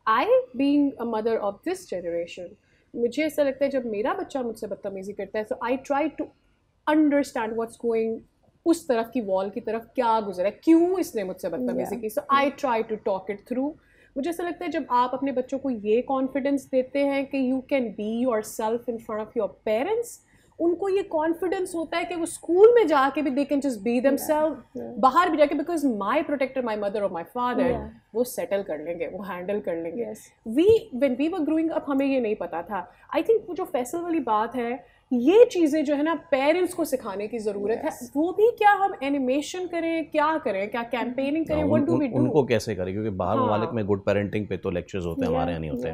I being a mother of this generation, मुझे ऐसा लगता है जब मेरा बच्चा मुझसे बदतमीज़ी करता है, so I try to understand what's going, उस तरफ की वॉल की तरफ क्या गुजरा है, क्यों इसने मुझसे बदतमीज़ी की। So I try to talk it through. मुझे ऐसा लगता है जब आप अपने बच्चों को ये कॉन्फिडेंस देते हैं कि you can be your self in front of your parents, उनको ये कॉन्फिडेंस होता है कि वो स्कूल में जाके भी they can just be themselves, बाहर भी जाके, because my protector, my mother और माई फादर, वो सेटल कर लेंगे, वो हैंडल कर लेंगे। When we were growing up हमें ये नहीं पता था। आई थिंक वो जो फैसल वाली बात है, ये चीज़ें जो है ना पेरेंट्स को सिखाने की ज़रूरत है। वो भी क्या हम एनिमेशन करें, क्या करें, क्या कैंपेनिंग करें, व्हाट डू वी डू, उनको कैसे करें, क्योंकि बाहर ममालिक में गुड पेरेंटिंग पे तो लेक्चर्स होते हैं, हमारे यहाँ नहीं होते।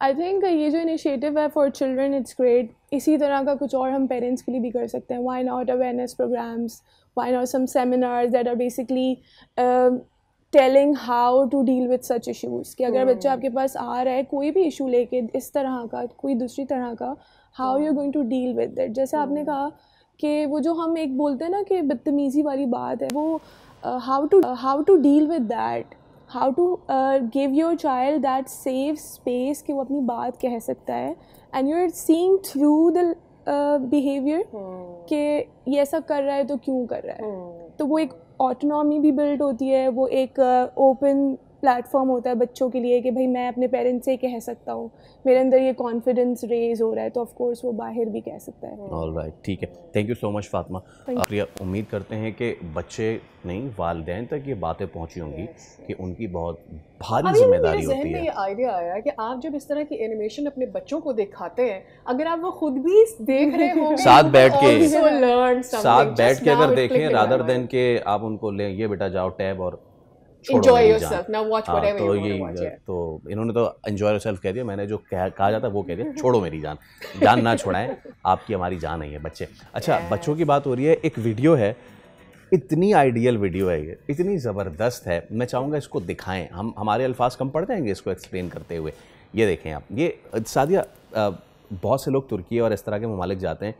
आई थिंक ये जो इनिशिएटिव है फॉर चिल्ड्रन, इट्स ग्रेट। इसी तरह का कुछ और हम पेरेंट्स के लिए भी कर सकते हैं। Why not awareness programmes, why not some seminars that are basically telling how to deal with such issues, कि अगर बच्चा आपके पास आ रहा है कोई भी इशू लेके, इस तरह का, कोई दूसरी तरह का, how you going to deal with it. जैसे आपने कहा कि वो जो हम एक बोलते हैं ना कि बदतमीज़ी वाली बात है, वो how to deal with that, how to give your child that safe space कि वो अपनी बात कह सकता है, and you are seeing through the behaviour कि ये ऐसा कर रहा है तो क्यों कर रहा है। तो वो एक ऑटोनॉमी भी बिल्ड होती है, वो एक ओपन प्लेटफॉर्म होता है बच्चों के लिए कि भाई मैं अपने पेरेंट्स से कह सकता हूँ, मेरे अंदर ये कॉन्फिडेंस रेज हो रहा है, तो ऑफ कोर्स वो बाहर भी कह सकता है। ऑलराइट, ठीक है, thank you so much Fatima. Priya, उम्मीद करते हैं कि बच्चे नहीं, वालिदैन तक ये बातें पहुँची होंगी कि उनकी बहुत भारी जिम्मेदारी होती है। ये आइडिया आया कि आप जब इस तरह की एनिमेशन अपने बच्चों को दिखाते हैं, अगर आप वो खुद भी देख रहे हो साथ बैठ के अगर देखें, रादर देन के आप उनको ले, ये बेटा जाओ टैब और enjoy yourself, now watch whatever you want to watch। तो इन्होंने तो enjoy yourself कह दिया, मैंने जो कहा जाता वो कह दिया, छोड़ो मेरी जान ना छुड़ाएं, आपकी हमारी जान है ये बच्चे। अच्छा, बच्चों की बात हो रही है, एक वीडियो है, इतनी आइडियल वीडियो है ये, इतनी ज़बरदस्त है, मैं चाहूँगा इसको दिखाएं। हमारे अल्फाज कम पड़ जाएंगे इसको एक्सप्लेन करते हुए। ये देखें आप, ये सादिया, बहुत से लोग तुर्की और इस तरह के ममालिक जाते हैं,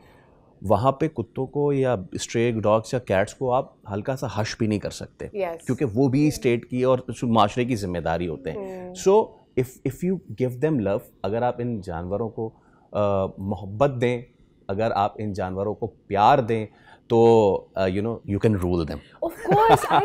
वहाँ पे कुत्तों को या स्ट्रे डॉग्स या कैट्स को आप हल्का सा हश भी नहीं कर सकते, क्योंकि वो भी स्टेट की और माशरे की जिम्मेदारी होते हैं। So if you give them love, अगर आप इन जानवरों को मोहब्बत दें, अगर आप इन जानवरों को प्यार दें, तो you can rule them. Of course, I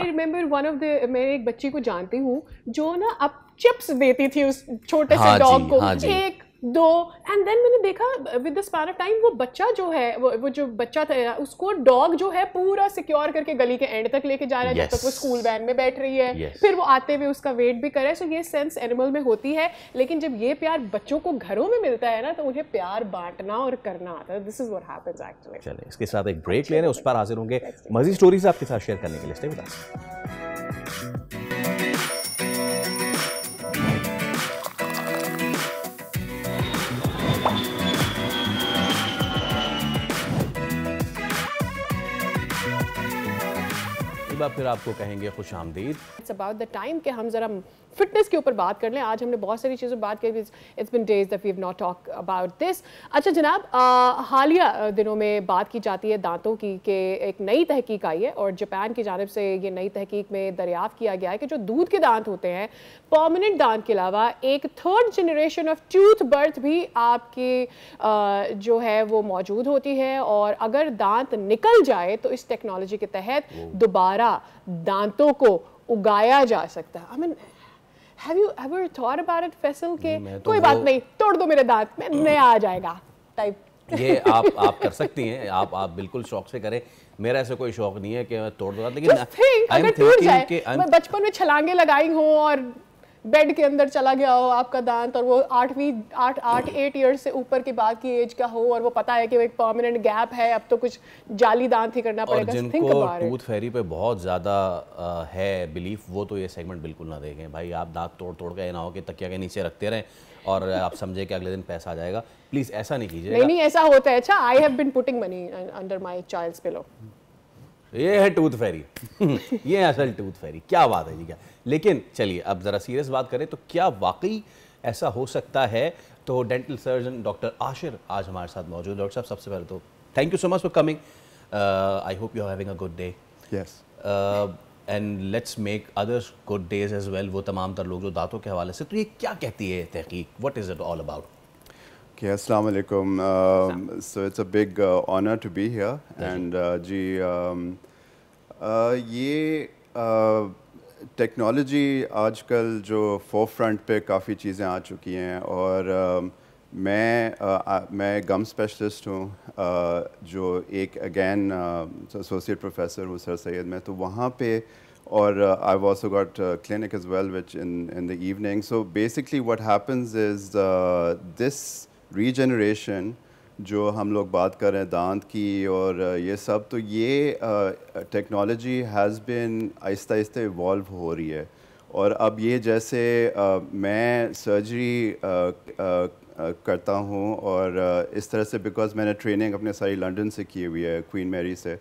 remember one of the, मैं एक बच्ची को जानती हूँ जो ना अब चिप्स देती थी उस छोटे से डॉग को, एक दो, एंड देन मैंने देखा with the span of time वो बच्चा जो है, वो जो बच्चा था उसको डॉग जो है पूरा सिक्योर करके गली के एंड तक लेके जा रहा है, जब तक वो स्कूल वैन में बैठ रही है, फिर वो आते हुए उसका वेट भी करे। सो ये सेंस एनिमल में होती है, लेकिन जब ये प्यार बच्चों को घरों में मिलता है ना, तो उन्हें प्यार बांटना और करना आता है। This is what happens actually. चलिए इसके साथ एक ब्रेक ले रहे हैं, उस पर हाजिर होंगे मज़ीद स्टोरीज आपके साथ शेयर करने के लिए। Stay with us. फिर आपको कहेंगे खुश आमदीद। इट्स अबाउट द टाइम कि हम जरा फिटनेस के ऊपर बात कर लें। आज हमने बहुत सारी चीज़ों पर बात की, it's been days that we have not talk about this. अच्छा जनाब, हालिया दिनों में बात की जाती है दांतों की कि एक नई तहकीक आई है और जापान की जानिब से ये नई तहकीक में दरियाफ्त किया गया है कि जो दूध के दांत होते हैं, परमानेंट दांत के अलावा एक third generation of tooth birth भी आपकी जो है वो मौजूद होती है, और अगर दांत निकल जाए तो इस टेक्नोलॉजी के तहत दोबारा दांतों को उगाया जा सकता है। I mean, have you ever thought about it, Faisal के कोई बात नहीं, तोड़ दो मेरे दांत में नया आ जाएगा टाइप। ये आप कर सकती हैं, आप बिल्कुल शौक से करें। मेरा ऐसा कोई शौक नहीं है कि मैं तोड़ दूंगा, लेकिन अगर टूट जाए, मैं बचपन में छलांगे लगाई हूँ और बेड के अंदर चला गया हो आपका दांत, और वो 8 ईयर्स से ऊपर की बाद की एज का हो, और वो पता है कि वो एक परमानेंट गैप है, अब तो कुछ जाली दांत ही करना पड़ेगा। और जिनको टूथ फेरी पे बहुत ज़्यादा है बिलीफ, वो तो ये सेगमेंट बिल्कुल ना देखें भाई। आप दांत तोड़ के ना हो कि तकिया के नीचे रखते रहें और आप समझे कि अगले दिन पैसा आ जाएगा। प्लीज़ ऐसा नहीं कीजिए। नहीं ऐसा होता है। अच्छा, I have been putting money under my child's pillow. ये है टूथ फेरी ये है असल टूथ फेरी। क्या बात है जी, क्या। लेकिन चलिए अब ज़रा सीरियस बात करें तो क्या वाकई ऐसा हो सकता है? तो डेंटल सर्जन डॉक्टर आशिर आज हमारे साथ मौजूद। डॉक्टर साहब, सबसे पहले तो thank you so much for coming. I hope you are having a good day. Yes, and let's make other good days as well. वो तमाम तर लोग जो दांतों के हवाले से, तो ये क्या कहती है तहकीक? What is it all about? Okay, Assalamu alaikum. So it's a big honor to be here. And जी ये टेक्नोलॉजी आजकल जो फोरफ्रंट पे काफ़ी चीज़ें आ चुकी हैं, और मैं गम स्पेशलिस्ट हूँ, जो एक अगेन एसोसिएट प्रोफेसर हूँ सर सैयद में, तो वहाँ पे, और I've also got a clinic as well, which in the evening. So basically what happens is this regeneration जो हम लोग बात कर रहे हैं दांत की और ये सब, तो ये technology has been Aahista Aahista evolve हो रही है। और अब ये जैसे मैं सर्जरी करता हूँ, और इस तरह से बिकॉज मैंने ट्रेनिंग अपने सारी लंदन से की हुई है, क्वीन मैरी से,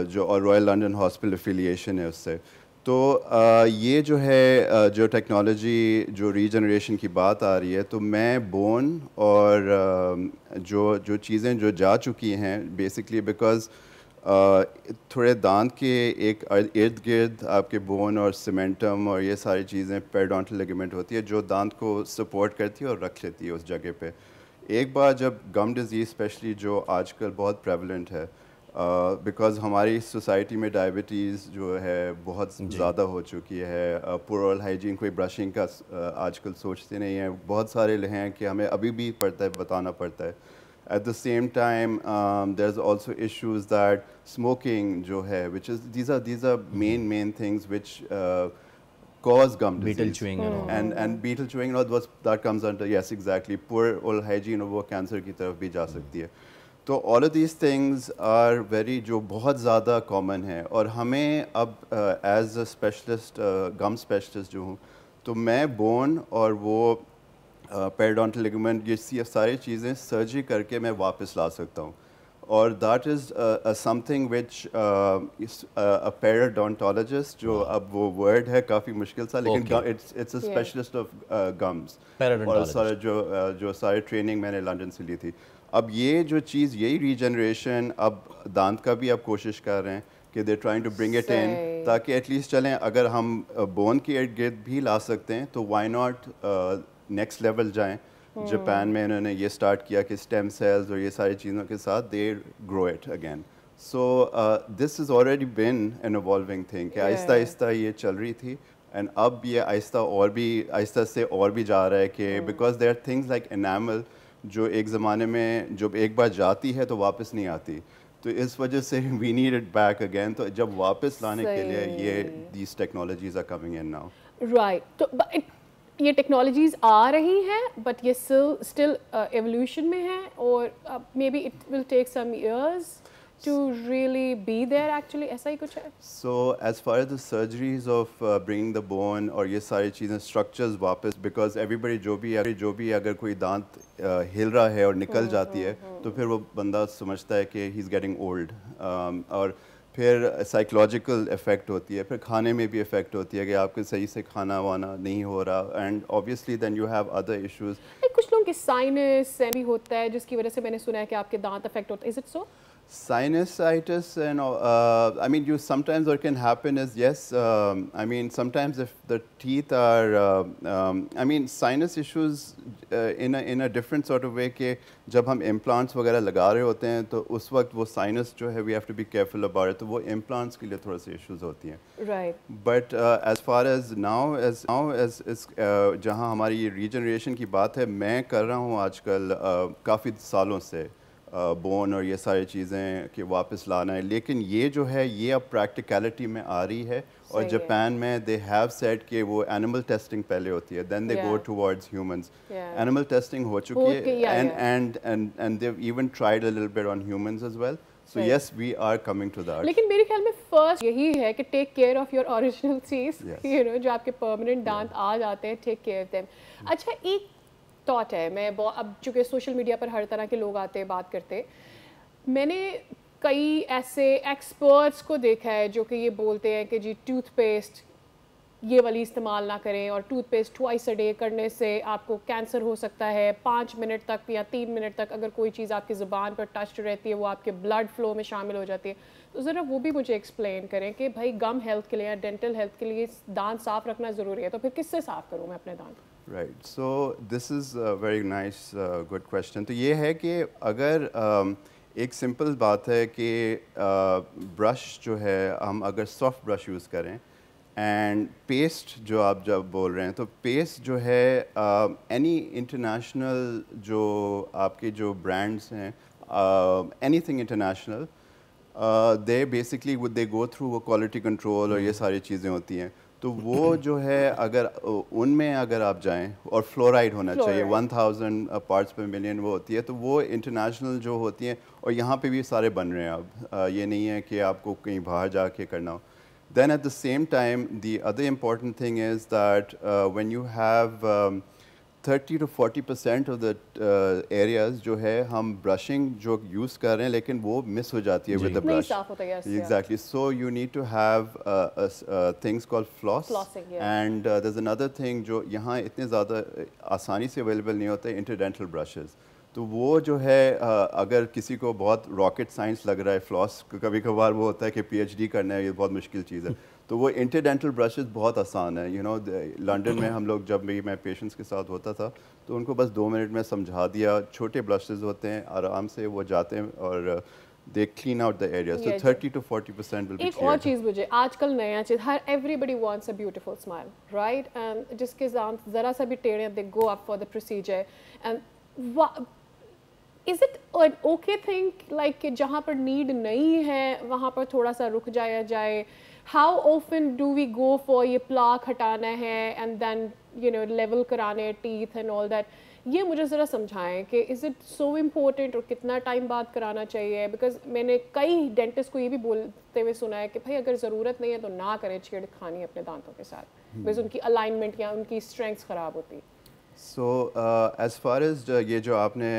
जो और रॉयल लंदन हॉस्पिटल एफिलिएशन है उससे। तो ये जो है जो टेक्नोलॉजी जो रीजनरेशन की बात आ रही है, तो मैं बोन और जो चीज़ें जो जा चुकी हैं बेसिकली, बिकॉज़ थोड़े दांत के एक इर्द गिर्द आपके बोन और सीमेंटम और ये सारी चीज़ें पेरिडोंटल लिगामेंट होती है जो दांत को सपोर्ट करती है और रख लेती है उस जगह पे। एक बार जब गम डिज़ीज़ स्पेशली जो आजकल बहुत प्रेवलेंट है, बिकॉज़ हमारी सोसाइटी में डायबिटीज़ जो है बहुत ज़्यादा हो चुकी है, पुअर ओरल हाइजीन, कोई ब्रशिंग का आजकल सोचते नहीं हैं, बहुत सारे हैं कि हमें अभी भी पड़ता है, बताना पड़ता है। At the same time there is also issues that smoking जो है, which is these are main things which cause gum disease. Betel chewing and betel chewing, that comes under, yes exactly, poor oral hygiene, और वो cancer की तरफ भी जा सकती है। तो all of these things are very, जो बहुत ज़्यादा कॉमन है, और हमें अब as a specialist, gum specialist जो हूँ, तो मैं बोन और वो पेरिडोंटल लिगामेंट, ये सारी चीज़ें सर्जरी करके मैं वापस ला सकता हूँ। और दैट इज़ समथिंग विच अ पेरिडोंटोलॉजिस्ट, जो अब वो वर्ड है काफ़ी मुश्किल सा, लेकिन it's a specialist of gums, और सारे जो सारी ट्रेनिंग मैंने लंदन से ली थी। अब ये जो चीज़, यही रीजनरेशन अब दांत का भी अब कोशिश कर रहे हैं, कि they trying to bring it in, ताकि एटलीस्ट चलें अगर हम बोन के इर्द गिर्द भी ला सकते हैं तो वाई नॉट नेक्स्ट लेवल जाएं। जापान में इन्होंने ये स्टार्ट किया कि स्टेम सेल्स और ये सारी चीज़ों के साथ they grow it again. So this is already been an evolving thing कि आहिस्ता आहिस्ता ये चल रही थी, एंड अब ये आहिस्ता से और भी जा रहा है कि because there are things like enamel जो एक ज़माने में जब एक बार जाती है तो वापस नहीं आती, तो इस वजह से we need it back again. तो जब वापस लाने के लिए ये these technologies are coming in now, right. तो ये टेक्नोलॉजीज आ रही हैं बट ये स्टिल एवोल्यूशन में है, और maybe it will take some years to really be there actually, ऐसा ही कुछ है? So as far as the surgeries of bringing the bone और ये सारी चीज़ें structures वापस, because everybody जो भी अगर कोई दांत हिल रहा है और निकल जाती है तो फिर वो बंदा समझता है कि he's getting old, और फिर साइकोलॉजिकल इफ़ेक्ट होती है, फिर खाने में भी इफ़ेक्ट होती है कि आपके सही से खाना वाना नहीं हो रहा, and obviously then you have other issues. कुछ लोगों के साइनस भी होता है जिसकी वजह से मैंने सुना है कि आपके दांत अफेक्ट होता है, is it so? Sinusitis, and I mean, you sometimes what can happen is yes. I mean, sometimes if the teeth are, I mean, sinus issues in a different sort of way कि जब हम implants वगैरह लगा रहे होते हैं तो उस वक्त वो sinus जो है we have to be careful about it, तो वो implants के लिए थोड़े से issues होती हैं. Right. But as far as now as जहाँ हमारी ये regeneration की बात है, मैं कर रहा हूँ आजकल काफ़ी सालों से बोन और ये सारी चीज़ें कि वापस लाना है, लेकिन ये जो है ये अब प्रैक्टिकलिटी में आ रही है, और जापान में दे हैव सेड कि वो एनिमल टेस्टिंग पहले होती है, then they go towards humans. Animal testing हो चुकी है, and they even tried a little bit on humans as well, so yes we are coming to that. लेकिन मेरे ख्याल में फर्स्ट यही है कि take care of your original चीज, यू नो, जो आपके परमानेंट दांत आ जाते हैं, टेक केयर ऑफ देम। अच्छा, एक थॉट है, मैं अब चूँकि सोशल मीडिया पर हर तरह के लोग आते हैं, बात करते, मैंने कई ऐसे एक्सपर्ट्स को देखा है जो कि ये बोलते हैं कि जी टूथपेस्ट ये वाली इस्तेमाल ना करें, और टूथपेस्ट ट्वाइस अ डे करने से आपको कैंसर हो सकता है, 5 मिनट तक या 3 मिनट तक अगर कोई चीज़ आपकी ज़ुबान पर टच रहती है वो आपके ब्लड फ्लो में शामिल हो जाती है। तो ज़रा वो भी मुझे एक्सप्लेन करें कि भाई गम हेल्थ के लिए या डेंटल हेल्थ के लिए दांत साफ़ रखना ज़रूरी है, तो फिर किससे साफ़ करूँ मैं अपने दांत? Right, so this is very nice good question. तो ये है कि अगर एक सिंपल बात है कि ब्रश जो है हम अगर सॉफ्ट ब्रश यूज़ करें, एंड पेस्ट जो आप जब बोल रहे हैं, तो पेस्ट जो है एनी इंटरनेशनल जो आपके जो ब्रांड्स हैं, anything international, they basically they go through वो क्वालिटी कंट्रोल और ये सारी चीज़ें होती हैं, तो वो जो है अगर उनमें अगर आप जाएं, और फ्लोराइड होना चाहिए 1000 पार्ट्स पर मिलियन वो होती है, तो वो इंटरनेशनल जो होती हैं, और यहाँ पे भी सारे बन रहे हैं अब, ये नहीं है कि आपको कहीं बाहर जाके करना हो। Then at the same time, the other important thing is that when you have 30 to 40% of the areas जो है हम brushing जो use कर रहे हैं, लेकिन वो miss हो जाती है with the brush. Exactly. So you need to have things called flossing, and there's another thing जो यहाँ इतने ज़्यादा आसानी से available नहीं होते, interdental brushes. तो वो जो है अगर किसी को बहुत रॉकेट साइंस लग रहा है फ्लॉस, कभी कभार वो होता है कि पीएचडी करना है, ये बहुत मुश्किल चीज़ है, तो वो इंटरडेंटल ब्रशेस बहुत आसान है। यू नो, लंदन में हम लोग जब भी मैं पेशेंट्स के साथ होता था तो उनको बस 2 मिनट में समझा दिया, छोटे ब्रशेस होते हैं, आराम से वो जाते हैं और they clean out the area, so 30 to 40% will be. एक और चीज़ मुझे आजकल नया चीज़, हर everybody wants a beautiful smile, right, and जिसके दांत ज़रा सा भी टेढ़े, they go up for the procedure, and is it an okay thing like कि जहाँ पर नीड नहीं है वहाँ पर थोड़ा सा रुक जाया जाए? How often do we go for ये प्लाक हटाना है and then you know level कराने टीथ एंड ऑल दैट, ये मुझे ज़रा समझाएं कि इज़ इट सो इम्पोर्टेंट और कितना टाइम बाद कराना चाहिए? बिकॉज मैंने कई डेंटिस्ट को ये भी बोलते हुए सुना है कि भाई अगर ज़रूरत नहीं है तो ना करें छेड़खानी अपने दांतों के साथ, बिकॉज उनकी अलाइनमेंट या उनकी स्ट्रेंथ्स ख़राब होती। सो एज़ फार एज ये जो आपने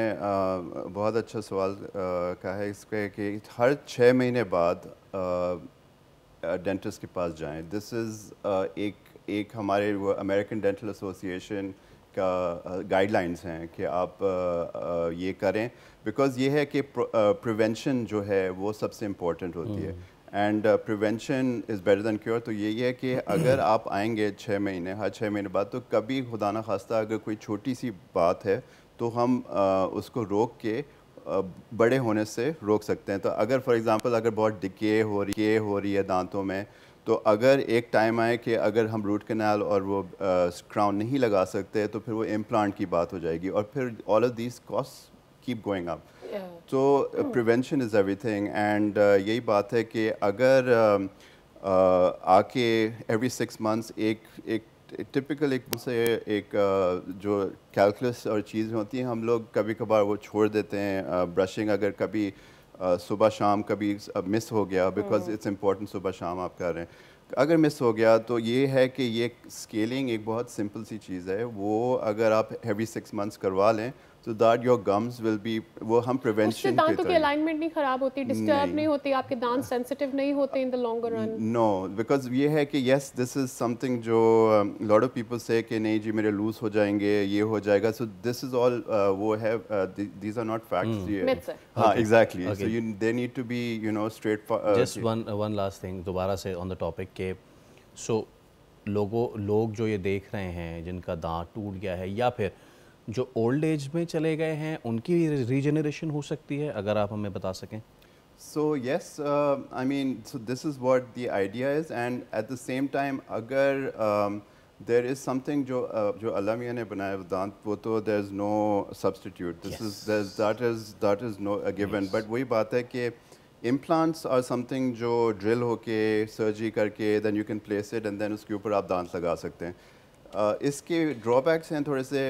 बहुत अच्छा सवाल कहा है इसके कि हर 6 महीने बाद डेंटिस्ट के पास जाएं। दिस इज़ एक हमारे वो अमेरिकन डेंटल एसोसिएशन का गाइडलाइंस हैं कि आप ये करें, बिकॉज़ ये है कि प्रिवेंशन जो है वो सबसे इम्पोर्टेंट होती है। And prevention is better than cure. तो यही है कि अगर आप आएंगे 6 महीने, हर 6 महीने बाद, तो कभी खुदा न खास्ता अगर कोई छोटी सी बात है तो हम उसको रोक के बड़े होने से रोक सकते हैं। तो अगर फॉर एग्ज़ाम्पल अगर बहुत डिके हो रही है दांतों में, तो अगर एक टाइम आए कि अगर हम रूट कैनाल और वो क्राउन नहीं लगा सकते तो फिर वो इम्प्लांट की बात हो जाएगी, और फिर all of these cost keep going up. तो प्रिवेंशन इज़ एवरीथिंग। एंड यही बात है कि अगर आके एवरी 6 months एक टिपिकल एक जो कैलकुलस और चीज़ होती हैं, हम लोग कभी कभार वो छोड़ देते हैं। ब्रशिंग अगर कभी सुबह शाम कभी मिस हो गया, बिकॉज इट्स इम्पोर्टेंट सुबह शाम आप कर रहे हैं, अगर मिस हो गया तो ये है कि ये स्केलिंग एक बहुत सिंपल सी चीज़ है, वो अगर आप एवरी 6 months करवा लें so that your gums will be, वो हम प्रिवेंशन के दांतों की अलाइनमेंट नहीं खराब होती, डिस्टर्ब नहीं होती, आपके दांत सेंसिटिव नहीं होते in the longer run? No, because ये है कि यस दिस इज समथिंग जो लॉट ऑफ पीपल से कि नहीं जी मेरे लूज हो जाएंगे, ये हो जाएगा, सो दिस इज ऑल वो है, दीज आर नॉट फैक्ट्स। हाँ exactly, so you they need to be you know straight. Just one last thing दोबारा से ऑन द टॉपिक के, सो लोग जो ये देख रहे हैं जिनका दांत टूट गया है या फिर जो ओल्ड एज में चले गए हैं, उनकी रीजनरेशन हो सकती है, अगर आप हमें बता सकें। So yes, I mean, so this is what the idea is, and at the same time, अगर there is something जो अल्लाह मियाँ ने बनाया दांत, वो तो there is no substitute. This is that is no a given. But वही बात है कि implants are something जो drill होके surgery करके then you can place it and then उसके ऊपर आप दांत लगा सकते हैं। इसके ड्रॉबैक्स हैं थोड़े से,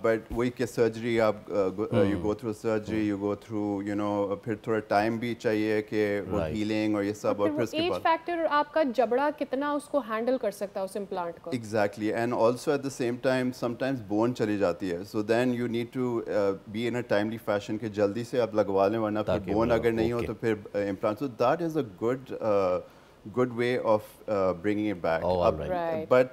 बट वही कि सर्जरी आप you go through surgery, you go through you know, फिर थोड़ा टाइम भी चाहिए कि वो हीलिंग और ये सब, और फिर उसके बाद एज फैक्टर आपका जबड़ा कितना उसको हैंडल कर सकता है उस इम्प्लांट को। Exactly, and also at the same time sometimes bone चली जाती है, so then you need to be in a timely fashion कि जल्दी से आप लगवा लें, वरना फिर बोन अगर नहीं हो तो फिर implant. So that is a good way of bringing it back. But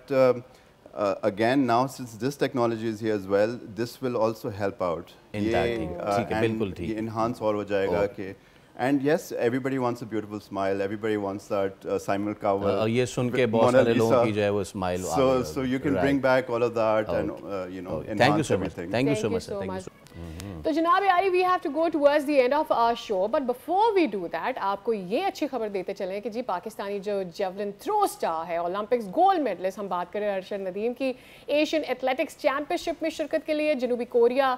again, now since this technology is here as well, this will also help out in that thing. and enhance और हो जाएगा कि, and yes, everybody wants a beautiful smile, everybody wants that Simon Cowell. ये सुन के बहुत सारे लोगों की जो है वो smile, so you can bring back all of that and you know enhance everything. Thank you so much, sir. Thank you so much. तो जनाब यारी, we have to go towards the end of our show, but before we do that आपको ये अच्छी खबर देते चलें कि जी पाकिस्तानी जो जेवलिन थ्रो स्टार है, ओलंपिक्स गोल्ड मेडलिस्ट, हम बात करें अरशद नदीम की, एशियन एथलेटिक्स चैंपियनशिप में शिरकत के लिए जनूबी कोरिया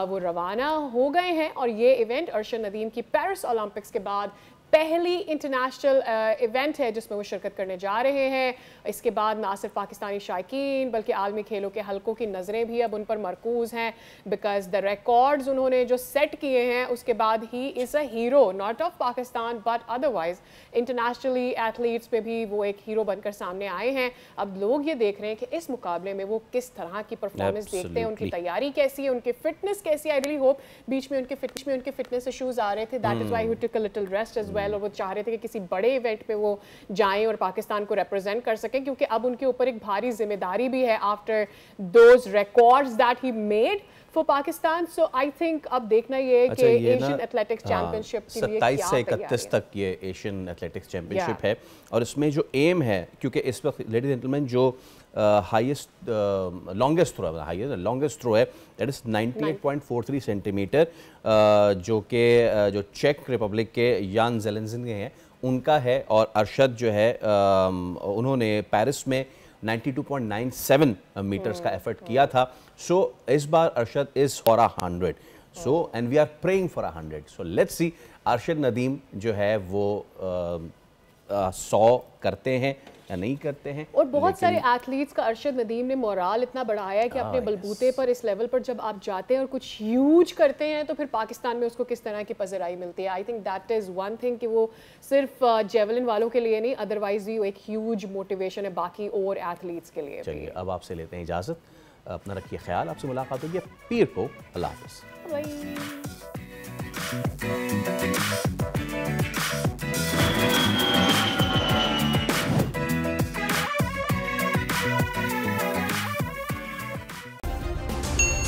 वो रवाना हो गए हैं। और ये इवेंट अरशद नदीम की पेरिस ओलंपिक्स के बाद पहली इंटरनेशनल इवेंट है जिसमें वो शिरकत करने जा रहे हैं। इसके बाद ना सिर्फ पाकिस्तानी शायकीन बल्कि आलमी खेलों के हलकों की नज़रें भी अब उन पर मरकूज़ हैं, बिकॉज द रिकॉर्ड्स उन्होंने जो सेट किए हैं उसके बाद he is a hero, not of Pakistan but otherwise internationally athletes में भी वो एक हीरो बनकर सामने आए हैं। अब लोग ये देख रहे हैं कि इस मुकाबले में वो किस तरह की परफॉर्मेंस देखते हैं, उनकी तैयारी कैसी है, उनकी फिटनेस कैसी है। आई रियली होप, बीच में उनके फिटनेस इशूज़ आ रहे थे, that is why he took a little rest as well, और वो चाह रहे थे कि किसी बड़े इवेंट पे वो जाएं और पाकिस्तान को रिप्रेजेंट कर सकें, क्योंकि अब उनके ऊपर एक भारी जिम्मेदारी भी है after those records that he made for Pakistan. So I think अब देखना ये है कि एशियन एथलेटिक्स चैंपियनशिप के लिए 27 से 31 तक ये एशियन एथलेटिक्स चैंपियनशिप है, और इसमें जो एम है, क्योंकि इस वक्त लेडीज एंड जेंटलमैन जो लॉन्गेस्ट थ्रो है दैट इज़ 98.43 सेंटीमीटर, जो चेक रिपब्लिक के यान ज़ेलेंस्की हैं उनका है, और अरशद जो है उन्होंने पेरिस में 92.97 मीटर्स का एफर्ट किया था। सो इस बार Arshad is for 100, so and we are praying for 100, so let's see Arshad Nadeem जो है वो 100 करते हैं या नहीं करते हैं। और बहुत सारे एथलीट्स का अरशद नदीम ने मोराल इतना बढ़ाया है कि अपने बलबूते पर इस लेवल पर जब आप जाते हैं और कुछ ह्यूज करते हैं तो फिर पाकिस्तान में उसको किस तरह की पजराई मिलती है। I think that is one thing कि वो सिर्फ जेवलिन वालों के लिए नहीं, अदरवाइज भी एक ह्यूज मोटिवेशन है बाकी और एथलीट्स के लिए। चलिए अब आपसे लेते हैं इजाज़त, अपना रखिए ख्याल, आपसे मुलाकात होगी पीर को। अल्लाह हाफ़िज़।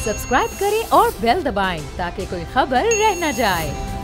सब्सक्राइब करें और बेल दबाएं ताकि कोई खबर रह न जाए।